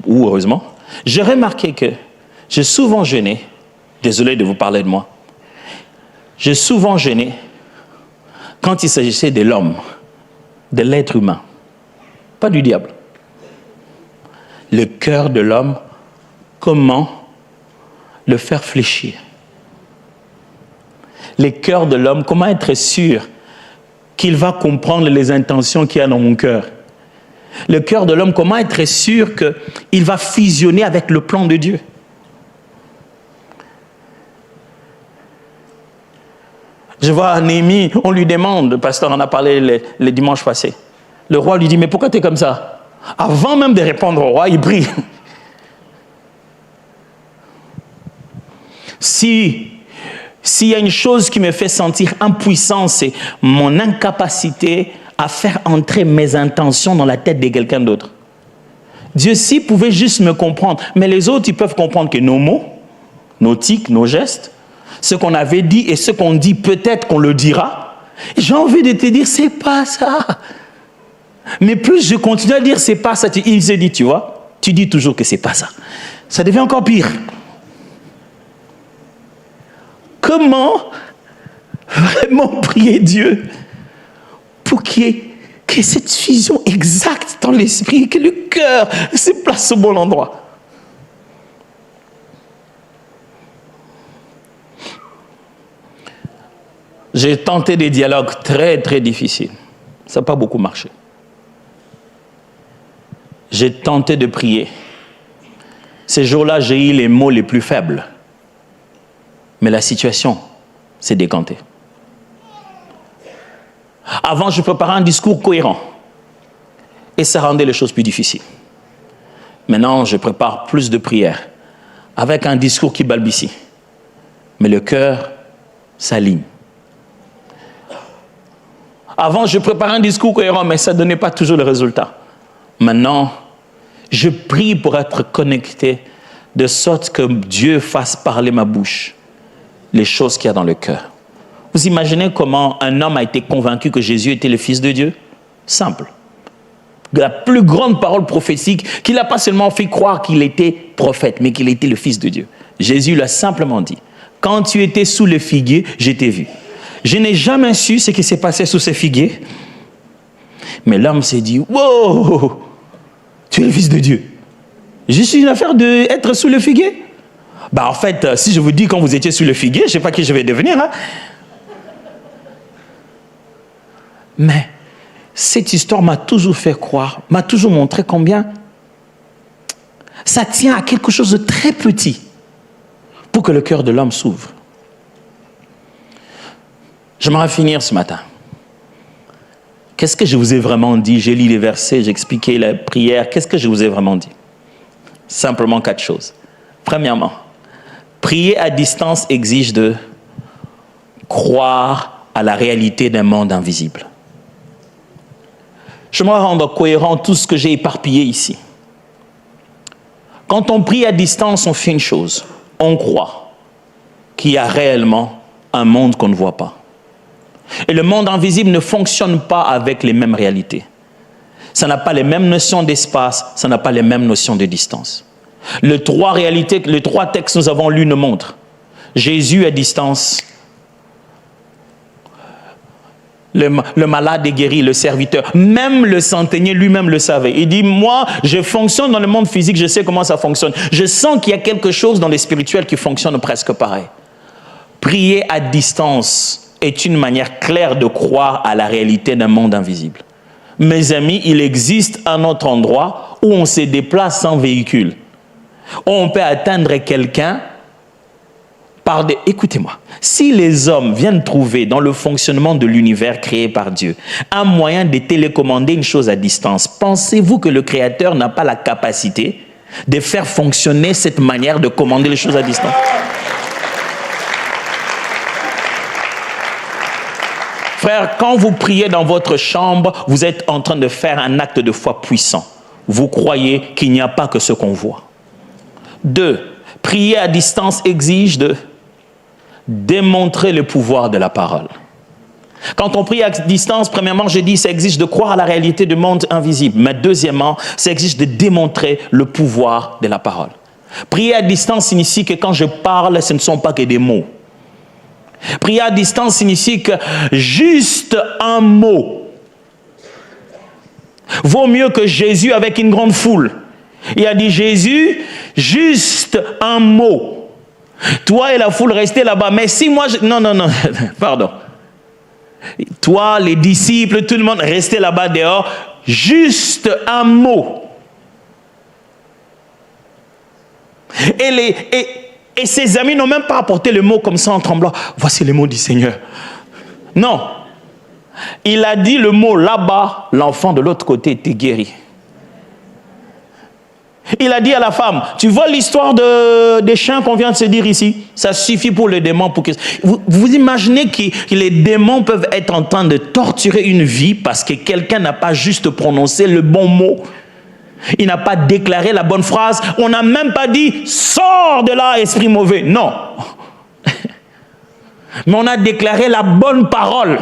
ou heureusement, j'ai remarqué que j'ai souvent jeûné, désolé de vous parler de moi, j'ai souvent jeûné quand il s'agissait de l'homme, de l'être humain, pas du diable. Le cœur de l'homme, comment le faire fléchir? Le cœur de l'homme, comment être sûr qu'il va comprendre les intentions qu'il y a dans mon cœur? Le cœur de l'homme, comment être sûr qu'il va fusionner avec le plan de Dieu? Je vois Néhémie, on lui demande, le pasteur en a parlé le dimanche passé. Le roi lui dit, mais pourquoi tu es comme ça? Avant même de répondre au roi, il prie. S'il y a une chose qui me fait sentir impuissant, c'est mon incapacité à faire entrer mes intentions dans la tête de quelqu'un d'autre. Dieu, s'il pouvait juste me comprendre, mais les autres, ils peuvent comprendre que nos mots, nos tics, nos gestes, ce qu'on avait dit et ce qu'on dit, peut-être qu'on le dira. J'ai envie de te dire, c'est pas ça. Mais plus je continue à dire c'est pas ça, il se dit, tu vois, tu dis toujours que c'est pas ça. Ça devient encore pire. Comment vraiment prier Dieu pour qu'il y ait cette vision exacte dans l'esprit, que le cœur se place au bon endroit? J'ai tenté des dialogues très, très difficiles. Ça n'a pas beaucoup marché. J'ai tenté de prier. Ces jours-là, j'ai eu les mots les plus faibles. Mais la situation s'est décantée. Avant, je préparais un discours cohérent. Et ça rendait les choses plus difficiles. Maintenant, je prépare plus de prières avec un discours qui balbutie. Mais le cœur s'aligne. Avant, je préparais un discours cohérent, mais ça ne donnait pas toujours le résultat. Maintenant, je prie pour être connecté de sorte que Dieu fasse parler ma bouche les choses qu'il y a dans le cœur. Vous imaginez comment un homme a été convaincu que Jésus était le Fils de Dieu? Simple. La plus grande parole prophétique, qu'il n'a pas seulement fait croire qu'il était prophète, mais qu'il était le Fils de Dieu. Jésus l'a simplement dit. Quand tu étais sous le figuier, je t'ai vu. Je n'ai jamais su ce qui s'est passé sous ce figuier. Mais l'homme s'est dit, wow, tu es le Fils de Dieu. Je suis une affaire d'être sous le figuier. En fait, si je vous dis quand vous étiez sous le figuier, je ne sais pas qui je vais devenir. Hein? Mais cette histoire m'a toujours fait croire, m'a toujours montré combien ça tient à quelque chose de très petit pour que le cœur de l'homme s'ouvre. J'aimerais finir ce matin. Qu'est-ce que je vous ai vraiment dit? J'ai lu les versets, j'ai expliqué la prière. Qu'est-ce que je vous ai vraiment dit? Simplement 4 choses. Premièrement, prier à distance exige de croire à la réalité d'un monde invisible. J'aimerais rendre cohérent tout ce que j'ai éparpillé ici. Quand on prie à distance, on fait une chose. On croit qu'il y a réellement un monde qu'on ne voit pas. Et le monde invisible ne fonctionne pas avec les mêmes réalités. Ça n'a pas les mêmes notions d'espace, ça n'a pas les mêmes notions de distance. Les 3 textes que nous avons lus nous montrent. Jésus à distance, le malade est guéri, le serviteur. Même le centenier lui-même le savait. Il dit, moi, je fonctionne dans le monde physique, je sais comment ça fonctionne. Je sens qu'il y a quelque chose dans le spirituel qui fonctionne presque pareil. Prier à distance est une manière claire de croire à la réalité d'un monde invisible. Mes amis, il existe un autre endroit où on se déplace sans véhicule. Où on peut atteindre quelqu'un par des... Écoutez-moi, si les hommes viennent trouver dans le fonctionnement de l'univers créé par Dieu un moyen de télécommander une chose à distance, pensez-vous que le Créateur n'a pas la capacité de faire fonctionner cette manière de commander les choses à distance? Frère, quand vous priez dans votre chambre, vous êtes en train de faire un acte de foi puissant. Vous croyez qu'il n'y a pas que ce qu'on voit. 2, prier à distance exige de démontrer le pouvoir de la parole. Quand on prie à distance, premièrement, j'ai dit, ça exige de croire à la réalité du monde invisible. Mais deuxièmement, ça exige de démontrer le pouvoir de la parole. Prier à distance signifie que quand je parle, ce ne sont pas que des mots. Prier à distance signifie que juste un mot vaut mieux que Jésus avec une grande foule. Il a dit, Jésus, juste un mot. Toi et la foule, restez là-bas. Mais si moi... Non, pardon. Toi, les disciples, tout le monde, restez là-bas dehors. Juste un mot. Et ses amis n'ont même pas apporté le mot comme ça en tremblant. Voici le mot du Seigneur. Non. Il a dit le mot là-bas, l'enfant de l'autre côté était guéri. Il a dit à la femme, tu vois l'histoire des chiens qu'on vient de se dire ici? Ça suffit pour les démons. Vous imaginez que les démons peuvent être en train de torturer une vie parce que quelqu'un n'a pas juste prononcé le bon mot. Il n'a pas déclaré la bonne phrase. On n'a même pas dit « Sors de là, esprit mauvais ». Non. Mais on a déclaré la bonne parole.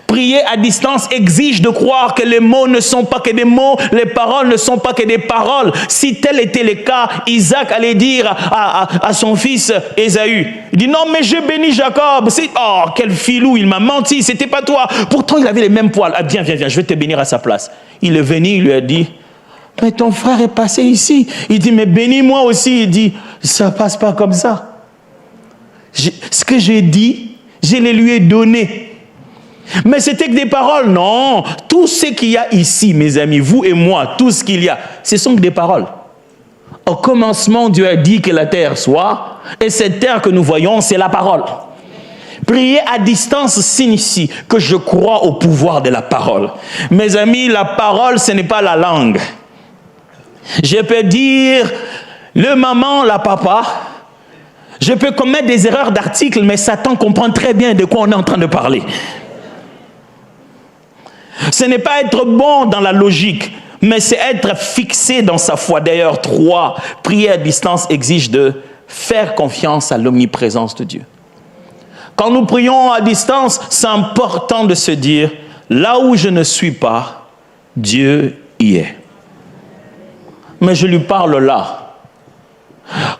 Prier à distance exige de croire que les mots ne sont pas que des mots, les paroles ne sont pas que des paroles. Si tel était le cas, Isaac allait dire à son fils Ésaü, il dit non mais je bénis Jacob. Oh quel filou, il m'a menti, c'était pas toi. Pourtant il avait les mêmes poils. Ah viens, je vais te bénir à sa place. Il est venu, il lui a dit, mais ton frère est passé ici. Il dit mais bénis-moi aussi. Il dit ça passe pas comme ça. Ce que j'ai dit, je les lui ai donné. Mais c'était que des paroles, non. Tout ce qu'il y a ici, mes amis, vous et moi, tout ce qu'il y a, ce sont que des paroles. Au commencement, Dieu a dit que la terre soit, et cette terre que nous voyons, c'est la parole. Prier à distance signifie que je crois au pouvoir de la parole. Mes amis, la parole, ce n'est pas la langue. Je peux dire le maman, la papa. Je peux commettre des erreurs d'articles, mais Satan comprend très bien de quoi on est en train de parler. Ce n'est pas être bon dans la logique, mais c'est être fixé dans sa foi. D'ailleurs, 3, prier à distance exige de faire confiance à l'omniprésence de Dieu. Quand nous prions à distance, c'est important de se dire, là où je ne suis pas, Dieu y est. Mais je lui parle là.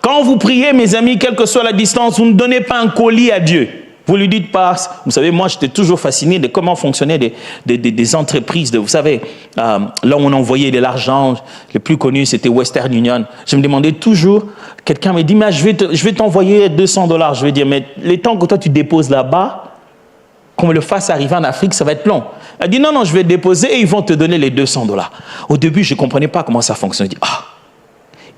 Quand vous priez, mes amis, quelle que soit la distance, vous ne donnez pas un colis à Dieu. Vous ne lui dites pas, vous savez, moi j'étais toujours fasciné de comment fonctionnaient des entreprises, vous savez, là où on envoyait de l'argent, le plus connu c'était Western Union. Je me demandais toujours, quelqu'un me dit, mais je vais t'envoyer $200. Je vais dire, mais les temps que toi tu déposes là-bas, qu'on me le fasse arriver en Afrique, ça va être long. Elle dit, non, je vais déposer et ils vont te donner les $200. Au début, je ne comprenais pas comment ça fonctionnait. Je dis,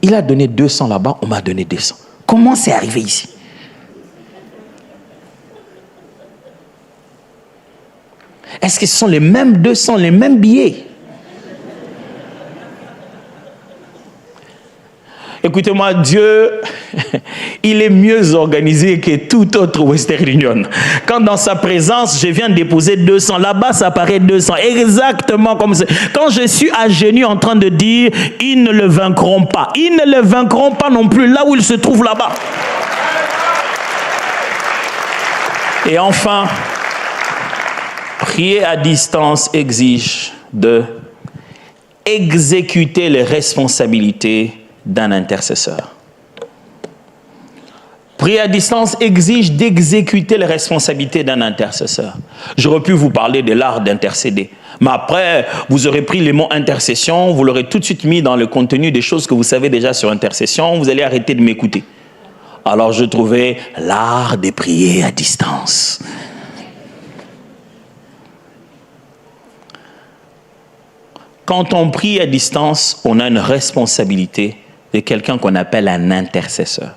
il a donné 200 là-bas, on m'a donné 200. Comment c'est arrivé ici? Est-ce que ce sont les mêmes 200, les mêmes billets? Écoutez-moi, Dieu, il est mieux organisé que tout autre Western Union. Quand dans sa présence, je viens de déposer 200, là-bas, ça paraît 200. Exactement comme ça. Quand je suis à genoux en train de dire, ils ne le vaincront pas. Ils ne le vaincront pas non plus là où ils se trouvent là-bas. Et enfin, prier à distance exige de exécuter les responsabilités d'un intercesseur. Prier à distance exige d'exécuter les responsabilités d'un intercesseur. J'aurais pu vous parler de l'art d'intercéder. Mais après, vous aurez pris les mots intercession, vous l'aurez tout de suite mis dans le contenu des choses que vous savez déjà sur intercession, vous allez arrêter de m'écouter. Alors je trouvais l'art de prier à distance. Quand on prie à distance, on a une responsabilité de quelqu'un qu'on appelle un intercesseur.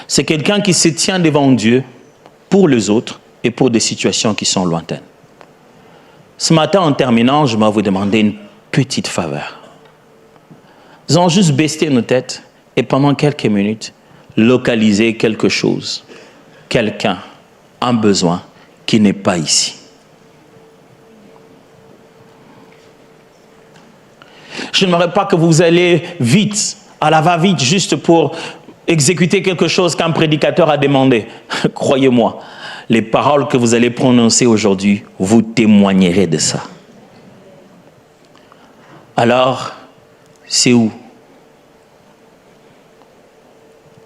C'est quelqu'un qui se tient devant Dieu pour les autres et pour des situations qui sont lointaines. Ce matin, en terminant, je vais vous demander une petite faveur. Nous allons juste baisser nos têtes et pendant quelques minutes, localiser quelque chose, quelqu'un, un besoin qui n'est pas ici. Je n'aimerais pas que vous allez vite, à la va-vite, juste pour exécuter quelque chose qu'un prédicateur a demandé. Croyez-moi, les paroles que vous allez prononcer aujourd'hui, vous témoignerez de ça. Alors, c'est où?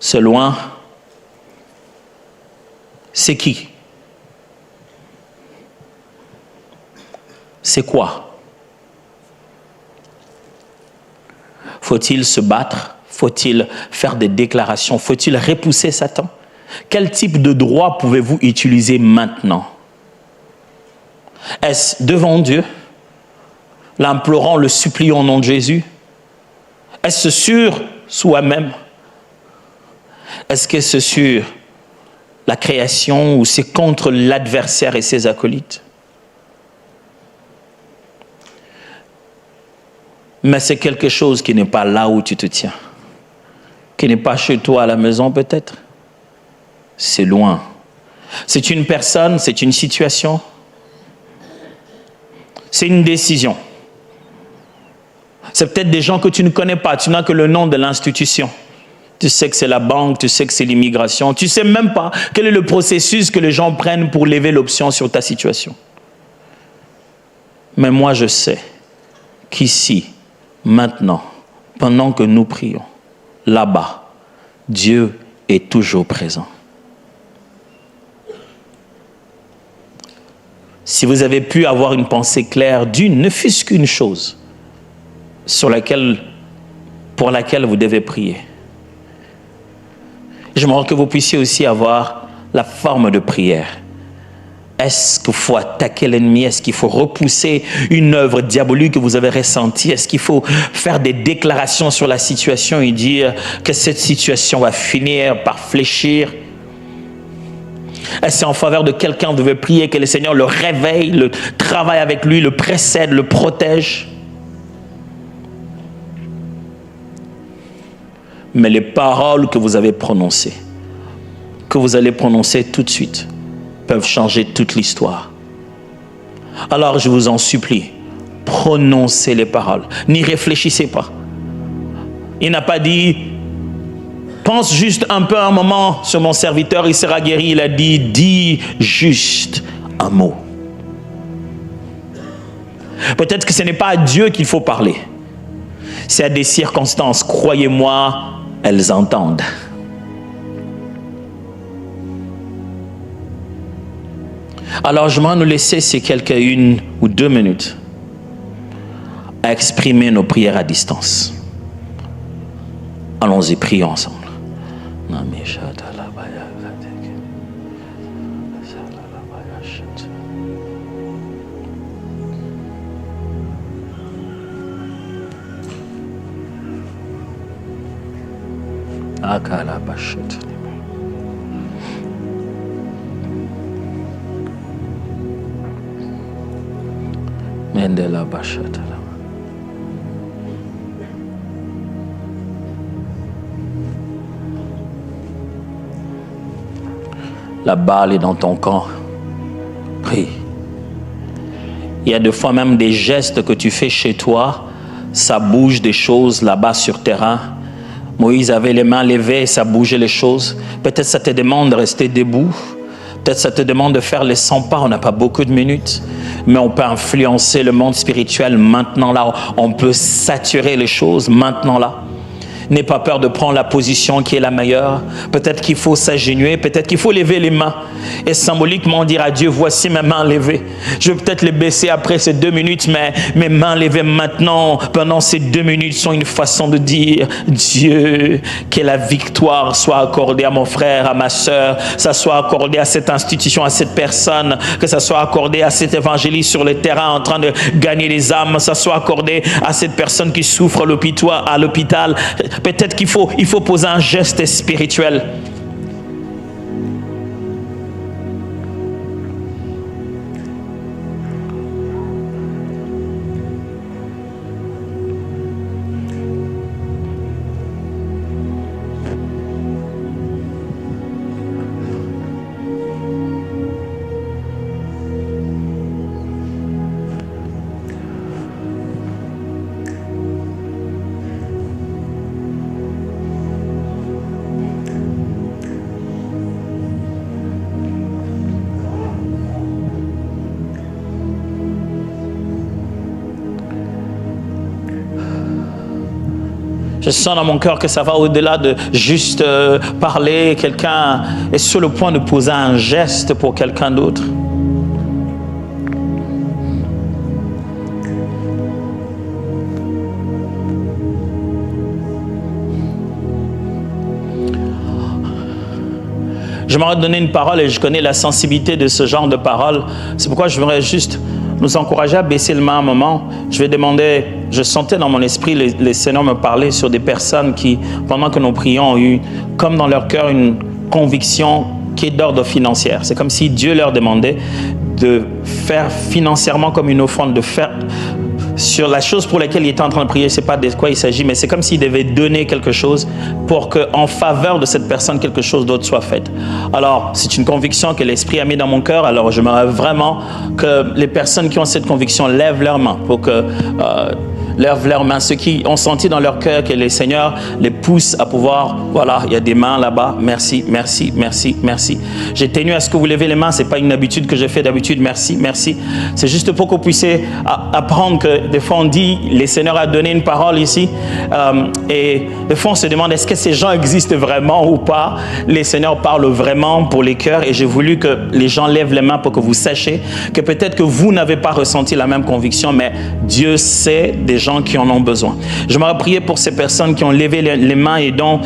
C'est loin? C'est qui? C'est quoi? Faut-il se battre? Faut-il faire des déclarations? Faut-il repousser Satan? Quel type de droit pouvez-vous utiliser maintenant? Est-ce devant Dieu, l'implorant, le suppliant au nom de Jésus? Est-ce sur soi-même? Est-ce que c'est sur la création ou c'est contre l'adversaire et ses acolytes? Mais c'est quelque chose qui n'est pas là où tu te tiens, qui n'est pas chez toi à la maison peut-être. C'est loin. C'est une personne, c'est une situation, c'est une décision. C'est peut-être des gens que tu ne connais pas, tu n'as que le nom de l'institution. Tu sais que c'est la banque, tu sais que c'est l'immigration. Tu ne sais même pas quel est le processus que les gens prennent pour lever l'option sur ta situation. Mais moi, je sais qu'ici, maintenant, pendant que nous prions, là-bas, Dieu est toujours présent. Si vous avez pu avoir une pensée claire d'une, ne fût-ce qu'une chose pour laquelle vous devez prier. J'aimerais que vous puissiez aussi avoir la forme de prière. Est-ce qu'il faut attaquer l'ennemi? Est-ce qu'il faut repousser une œuvre diabolique que vous avez ressentie? Est-ce qu'il faut faire des déclarations sur la situation et dire que cette situation va finir par fléchir? Est-ce que c'est en faveur de quelqu'un que vous devez prier, que le Seigneur le réveille, le travaille avec lui, le précède, le protège? Mais les paroles que vous avez prononcées, que vous allez prononcer tout de suite, peuvent changer toute l'histoire. Alors je vous en supplie, prononcez les paroles. N'y réfléchissez pas. Il n'a pas dit, pense juste un peu un moment sur mon serviteur, il sera guéri. Il a dit, dis juste un mot. Peut-être que ce n'est pas à Dieu qu'il faut parler. C'est à des circonstances. Croyez-moi, elles entendent. Alors, je vais nous laisser ces quelques 1 ou 2 minutes à exprimer nos prières à distance. Allons-y, prions ensemble. La balle est dans ton camp. Prie. Il y a des fois même des gestes que tu fais chez toi, ça bouge des choses là-bas sur terrain. Moïse avait les mains levées et ça bougeait les choses. Peut-être ça te demande de rester debout. Peut-être ça te demande de faire les 100 pas. On n'a pas beaucoup de minutes. Mais on peut influencer le monde spirituel maintenant là. On peut saturer les choses maintenant là. N'aie pas peur de prendre la position qui est la meilleure. Peut-être qu'il faut s'agenouiller, peut-être qu'il faut lever les mains et symboliquement dire à Dieu, voici mes mains levées. Je vais peut-être les baisser après ces 2 minutes, mais mes mains levées maintenant, pendant ces 2 minutes, sont une façon de dire, Dieu, que la victoire soit accordée à mon frère, à ma soeur, ça soit accordé à cette institution, à cette personne, que ça soit accordé à cet évangéliste sur le terrain en train de gagner les âmes, ça soit accordé à cette personne qui souffre à l'hôpital. Peut-être qu'il faut poser un geste spirituel. Je sens dans mon cœur que ça va au-delà de juste parler. Quelqu'un est sur le point de poser un geste pour quelqu'un d'autre. Je m'aurais donné une parole et je connais la sensibilité de ce genre de parole. C'est pourquoi je voudrais juste nous encourager à baisser le main un moment. Je vais demander, je sentais dans mon esprit les Seigneurs me parler sur des personnes qui, pendant que nous prions, ont eu comme dans leur cœur une conviction qui est d'ordre financier. C'est comme si Dieu leur demandait de faire financièrement comme une offrande, de faire sur la chose pour laquelle il était en train de prier. C'est pas de quoi il s'agit, mais c'est comme s'il devait donner quelque chose pour que, en faveur de cette personne, quelque chose d'autre soit fait. Alors, c'est une conviction que l'Esprit a mis dans mon cœur. Alors, j'aimerais vraiment que les personnes qui ont cette conviction lèvent leurs mains pour que lèvent leurs mains. Ceux qui ont senti dans leur cœur que le Seigneur les pousse à pouvoir, voilà, il y a des mains là-bas. Merci, merci, merci, merci. J'ai tenu à ce que vous levez les mains. C'est pas une habitude que je fais d'habitude. Merci, merci. C'est juste pour que vous puissiez apprendre que des fois on dit, le Seigneur a donné une parole ici. Et des fois on se demande, est-ce que ces gens existent vraiment ou pas? Le Seigneur parle vraiment pour les cœurs et j'ai voulu que les gens lèvent les mains pour que vous sachiez que peut-être que vous n'avez pas ressenti la même conviction, mais Dieu sait des gens qui en ont besoin. J'aimerais prier pour ces personnes qui ont levé les mains et dont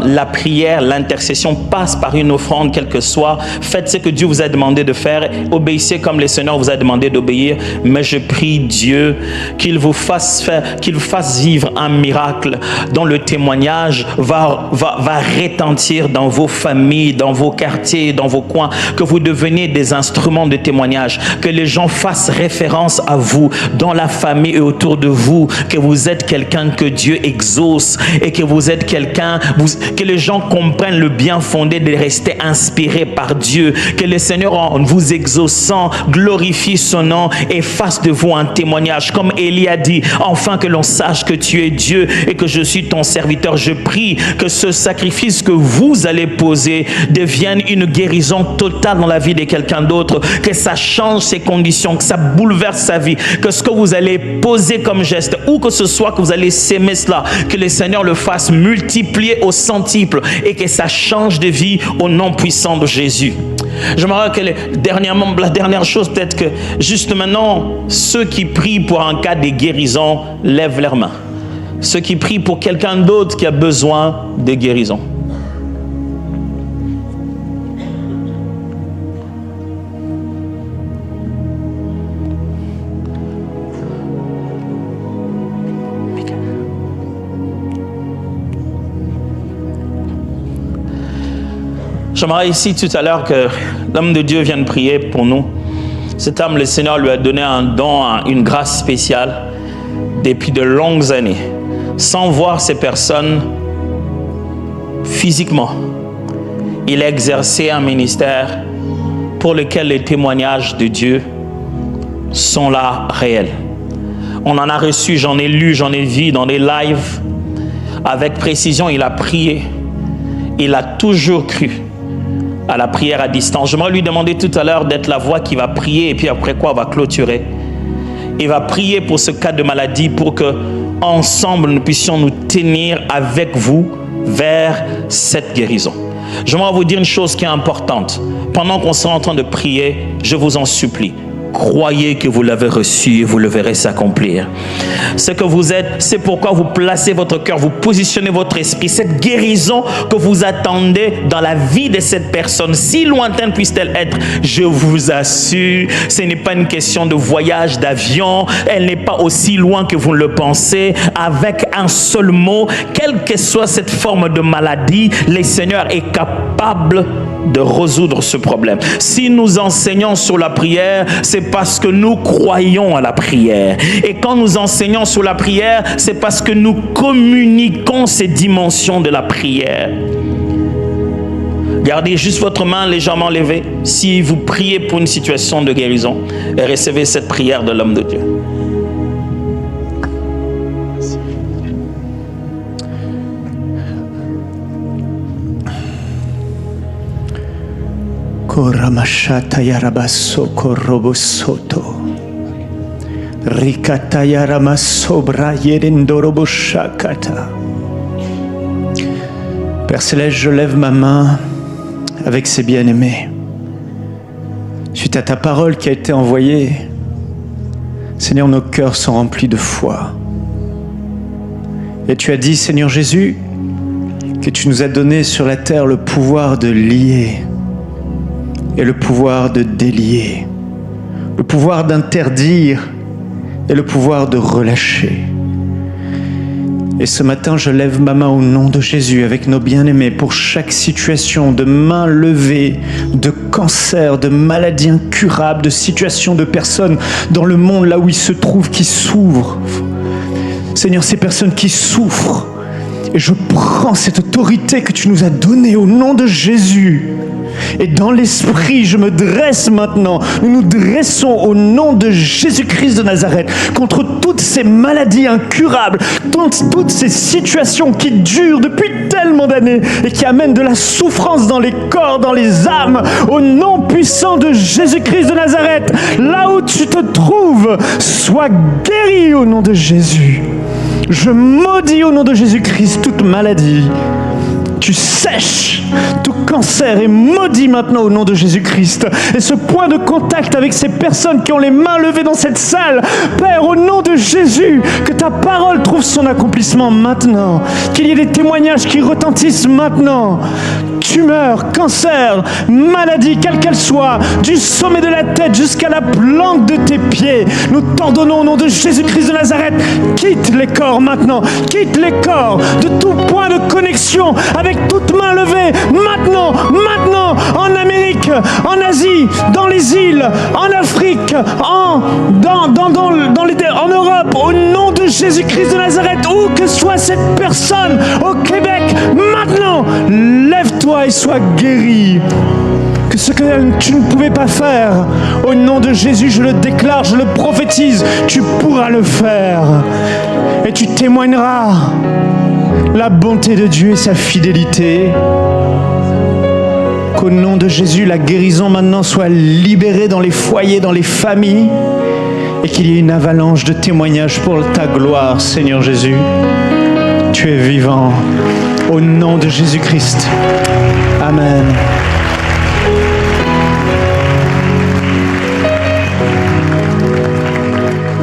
la prière, l'intercession passe par une offrande, quelle que soit. Faites ce que Dieu vous a demandé de faire. Obéissez comme le Seigneur vous a demandé d'obéir. Mais je prie Dieu qu'il vous fasse faire, qu'il vous fasse vivre un miracle dont le témoignage va retentir dans vos familles, dans vos quartiers, dans vos coins, que vous deveniez des instruments de témoignage, que les gens fassent référence à vous dans la famille et autour de vous, que vous êtes quelqu'un que Dieu exauce et que vous êtes quelqu'un, que les gens comprennent le bien fondé de rester inspirés par Dieu, que le Seigneur en vous exauçant glorifie son nom et fasse de vous un témoignage. Comme Élie a dit, enfin que l'on sache que tu es Dieu et que je suis ton serviteur. Je prie que ce sacrifice que vous allez poser devienne une guérison totale dans la vie de quelqu'un d'autre, que ça change ses conditions, que ça bouleverse sa vie, que ce que vous allez poser comme geste, ou que ce soit que vous allez s'aimer cela, que le Seigneur le fasse multiplier au centuple et que ça change de vie au nom puissant de Jésus. J'aimerais que la dernière chose, peut-être que juste maintenant, ceux qui prient pour un cas de guérison lèvent leurs mains. Ceux qui prient pour quelqu'un d'autre qui a besoin de guérison. J'aimerais ici tout à l'heure que l'homme de Dieu vienne prier pour nous. Cet homme, le Seigneur lui a donné un don, une grâce spéciale depuis de longues années. Sans voir ces personnes physiquement, il a exercé un ministère pour lequel les témoignages de Dieu sont là réels. On en a reçu, j'en ai lu, j'en ai vu dans des lives. Avec précision, il a prié. Il a toujours cru à la prière à distance. J'aimerais lui demander tout à l'heure d'être la voix qui va prier et puis après quoi on va clôturer. Il va prier pour ce cas de maladie pour que ensemble nous puissions nous tenir avec vous vers cette guérison. J'aimerais vous dire une chose qui est importante. Pendant qu'on sera en train de prier, je vous en supplie, croyez que vous l'avez reçu et vous le verrez s'accomplir. Ce que vous êtes, c'est pourquoi vous placez votre cœur, vous positionnez votre esprit. Cette guérison que vous attendez dans la vie de cette personne, si lointaine puisse-t-elle être, je vous assure, ce n'est pas une question de voyage d'avion, elle n'est pas aussi loin que vous le pensez. Avec un seul mot, quelle que soit cette forme de maladie, le Seigneur est capable de résoudre ce problème. Si nous enseignons sur la prière, c'est parce que nous croyons à la prière. Et quand nous enseignons sur la prière, c'est parce que nous communiquons ces dimensions de la prière. Gardez juste votre main légèrement levée si vous priez pour une situation de guérison et recevez cette prière de l'homme de Dieu. Koramashata yarabaso korobosoto. Rikata yaramasobra yerendoroboshakata. Père Céleste, je lève ma main avec ces bien-aimés. Suite à ta parole qui a été envoyée, Seigneur, nos cœurs sont remplis de foi. Et tu as dit, Seigneur Jésus, que tu nous as donné sur la terre le pouvoir de lier et le pouvoir de délier, le pouvoir d'interdire et le pouvoir de relâcher. Et ce matin, je lève ma main au nom de Jésus avec nos bien-aimés pour chaque situation de main levée, de cancer, de maladies incurables, de situations de personnes dans le monde là où ils se trouvent qui souffrent. Seigneur, ces personnes qui souffrent, Et je prends cette autorité que tu nous as donnée au nom de Jésus. Et dans l'esprit, je me dresse maintenant. Nous nous dressons au nom de Jésus-Christ de Nazareth contre toutes ces maladies incurables, toutes ces situations qui durent depuis tellement d'années et qui amènent de la souffrance dans les corps, dans les âmes. Au nom puissant de Jésus-Christ de Nazareth, là où tu te trouves, sois guéri au nom de Jésus. Je maudis au nom de Jésus-Christ toute maladie. Tu sèches tout cancer est maudit maintenant au nom de Jésus-Christ. Et ce point de contact avec ces personnes qui ont les mains levées dans cette salle, Père, au nom de Jésus, que ta parole trouve son accomplissement maintenant. Qu'il y ait des témoignages qui retentissent maintenant. Tumeur, cancer, maladie, quelle qu'elle soit, du sommet de la tête jusqu'à la plante de tes pieds, nous t'ordonnons au nom de Jésus-Christ de Nazareth, quitte les corps maintenant, quitte les corps de tout point de connexion avec toute main levée, maintenant, en Amérique, en Asie, dans les îles, en Afrique, en Europe, au nom de Jésus-Christ de Nazareth, où que soit cette personne, au Québec, maintenant, lève-toi et sois guéri. Que ce que tu ne pouvais pas faire, au nom de Jésus, je le déclare, je le prophétise, tu pourras le faire. Et tu témoigneras la bonté de Dieu et sa fidélité. Qu'au nom de Jésus, la guérison maintenant soit libérée dans les foyers, dans les familles, et qu'il y ait une avalanche de témoignages pour ta gloire, Seigneur Jésus. Tu es vivant. Au nom de Jésus-Christ. Amen.